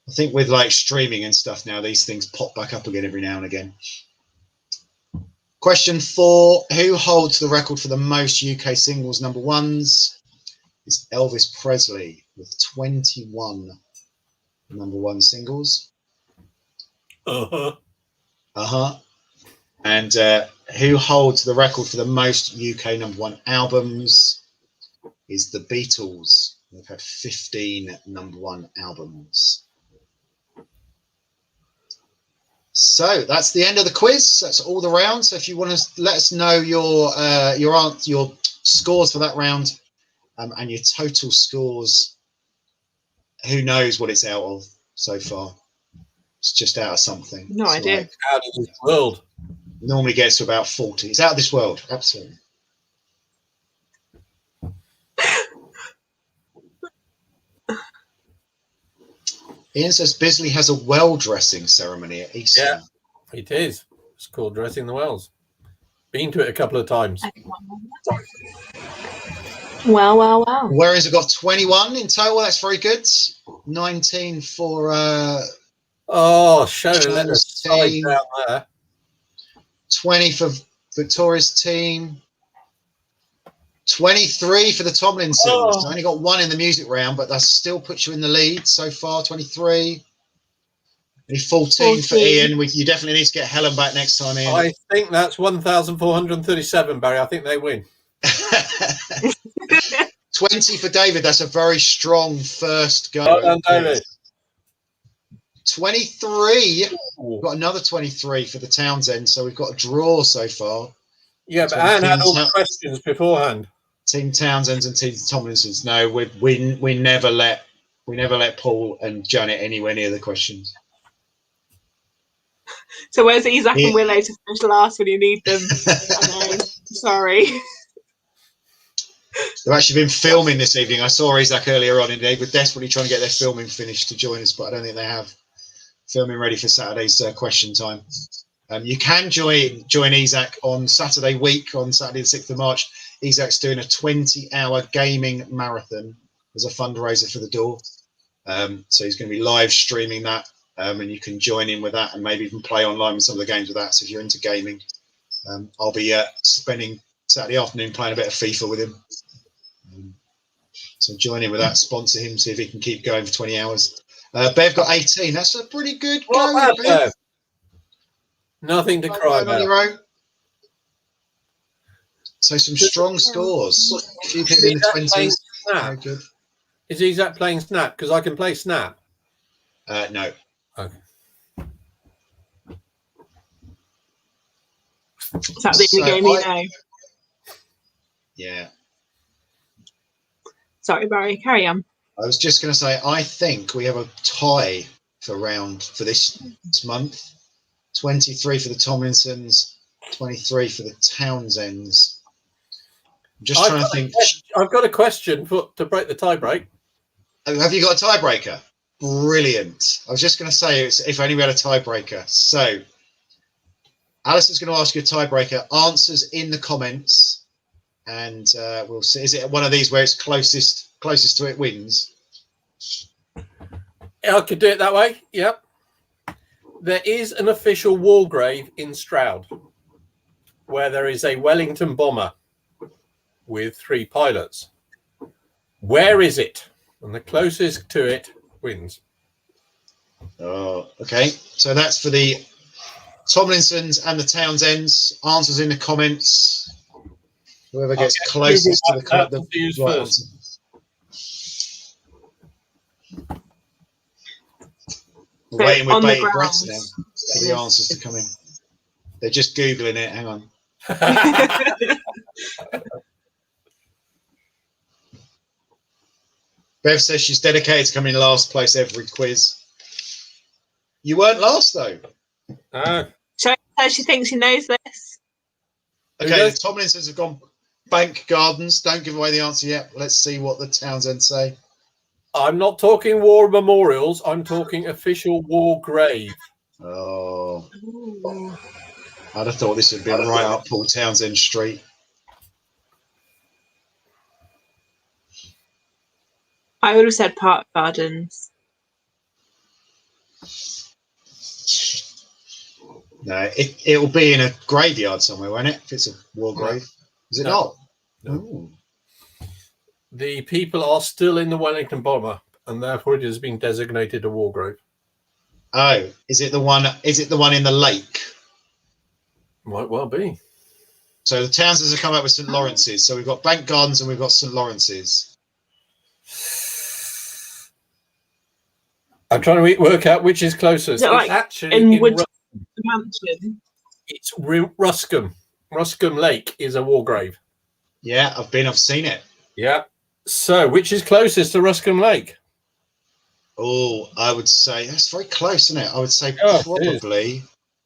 I think with like streaming and stuff now, these things pop back up again every now and again. Question 4. Who holds the record for the most UK singles number ones? It's Elvis Presley with 21 number one singles. And who holds the record for the most UK number one albums is the Beatles. They've had 15 number one albums. So that's the end of the quiz. That's all the rounds. So if you want to let us know your scores for that round and your total scores, who knows what it's out of so far? It's just out of something. No It's idea. like, Out of this world. normally gets to about 40. It's out of this world. Absolutely. Ian says Bisley has a well dressing ceremony at Easter. Yeah, it is. It's called Dressing the Wells. Been to it a couple of times. Wow. Whereas we've got 21 in total. That's very good. 19 for Show the letter side team. down there. 20 for Victoria's team. 23 for the Tomlinsons. Oh. I only got 1 in the music round, but that still puts you in the lead so far. 23. Only 14 for Ian. You definitely need to get Helen back next time, Ian. I think that's 1,437, Barry. I think they win. 20 for David. That's a very strong first go. Well done, David. 23. Ooh. We've got another 23 for the Townsend, so we've got a draw so far. Yeah, but Anne had all the questions beforehand. Team Townsend's and Team Tomlinson's. No, we never let Paul and Janet anywhere near the questions. So where's Isaac and Willow to finish last when you need them? Sorry. They've actually been filming this evening. I saw Isaac earlier on, and they were desperately trying to get their filming finished to join us, but I don't think they have filming ready for Saturday's question time. You can join Isaac on Saturday week, on Saturday the 6th of March. Isaac's doing a 20-hour gaming marathon as a fundraiser for the door. So he's going to be live streaming that, and you can join in with that and maybe even play online with some of the games with that. So if you're into gaming, I'll be spending Saturday afternoon playing a bit of FIFA with him. So join in with that, sponsor him, see if he can keep going for 20 hours. Bev got 18. That's a pretty good go, Bev. Nothing to cry about. On your own. So some strong scores. A few people in the 20s. Very good. Is Isaac playing Snap? Because I can play Snap. No. Okay. Is that the only game you know? Yeah. Sorry, Barry, carry on. I was just going to say, I think we have a tie for this month. 23 for the Tomlinsons, 23 for the Townsends. I'm just trying to think. I've got a question to break the tie break. Have you got a tiebreaker? Brilliant. I was just going to say, if only we had a tiebreaker. So, Alison's going to ask you a tiebreaker. Answers in the comments, and we'll see. Is it one of these where it's closest to it wins? I could do it that way. Yep. There is an official war grave in Stroud where there is a Wellington bomber with 3 pilots. Where is it? And the closest to it wins. Oh, okay. So that's for the Tomlinsons and the Townsends. Answers in the comments. Whoever gets closest to the right answer. We're waiting with bated breath now for the answers to come in. They're just Googling it. Hang on. Bev says she's dedicated to coming in last place every quiz. You weren't last, though. So she thinks she knows this. Okay, the Tomlinsons have gone. Bank Gardens. Don't give away the answer yet. Let's see what the Townsend say. I'm not talking war memorials. I'm talking official war grave. Oh, Ooh. I'd have thought this would have been right up Paul Townsend Street. I would have said Park Gardens. No, it'll be in a graveyard somewhere, won't it? If it's a war grave. Is it not? No. Ooh. The people are still in the Wellington bomber, and therefore it has been designated a war grave. Oh, is it the one? Is it the one in the lake? Might well be. So the Townsends have come up with St Lawrence's. So we've got Bank Gardens and we've got St Lawrence's. I'm trying to work out which is closest. Is it It's like actually in in Mansion? It's Ruscombe. Ruscombe Lake is a war grave. Yeah, I've seen it. Yeah. So, which is closest to Ruscombe Lake? Oh, I would say that's very close, isn't it? I would say Oh, probably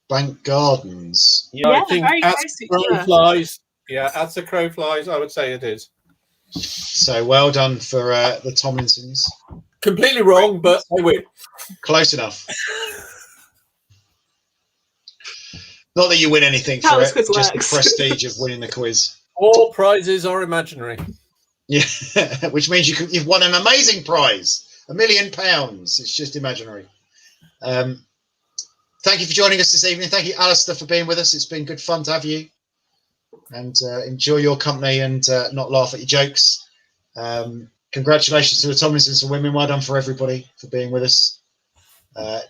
Bank Gardens. Yeah, Yeah, I think very as close to the crow each other. flies. Yeah, as the crow flies, I would say it is. So well done for the Tomlinsons. Completely wrong, but I win. Close enough. Not that you win anything How for this it, quiz just works. the prestige of winning the quiz. All prizes are imaginary. Yeah, which means you've won an amazing prize, £1 million. It's just imaginary. Thank you for joining us this evening. Thank you, Alistair, for being with us. It's been good fun to have you, and enjoy your company and not laugh at your jokes. Congratulations to the Tomlinsons and women. Well done for everybody for being with us.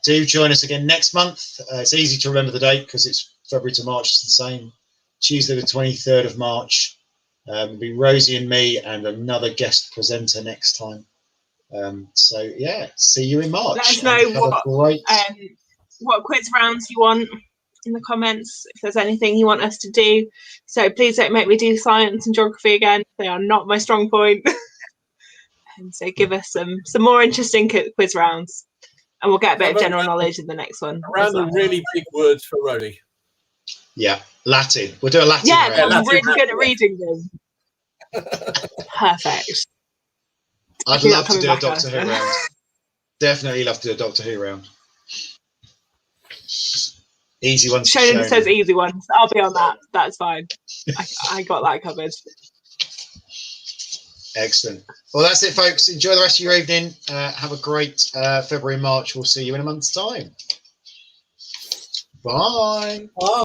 Do join us again next month. It's easy to remember the date because it's February to March. It's the same. Tuesday the 23rd of March. It'll be Rosie and me and another guest presenter next time. So yeah, see you in March. Let us know Great... what quiz rounds you want in the comments, if there's anything you want us to do. So please don't make me do science and geography again. They are not my strong point. And so give us some more interesting quiz rounds, and we'll get a bit of general knowledge in the next one. Around the really big words for Rody. Yeah, Latin. We'll do a Latin round. round. I'm really good at reading them. Perfect. I'd love to do a Doctor Who round. Definitely love to do a Doctor Who round. Easy ones. Shonen says easy ones. I'll be on that. That's fine. I got that covered. Excellent. Well, that's it, folks. Enjoy the rest of your evening. Have a great February and March. We'll see you in a month's time. Bye. Bye.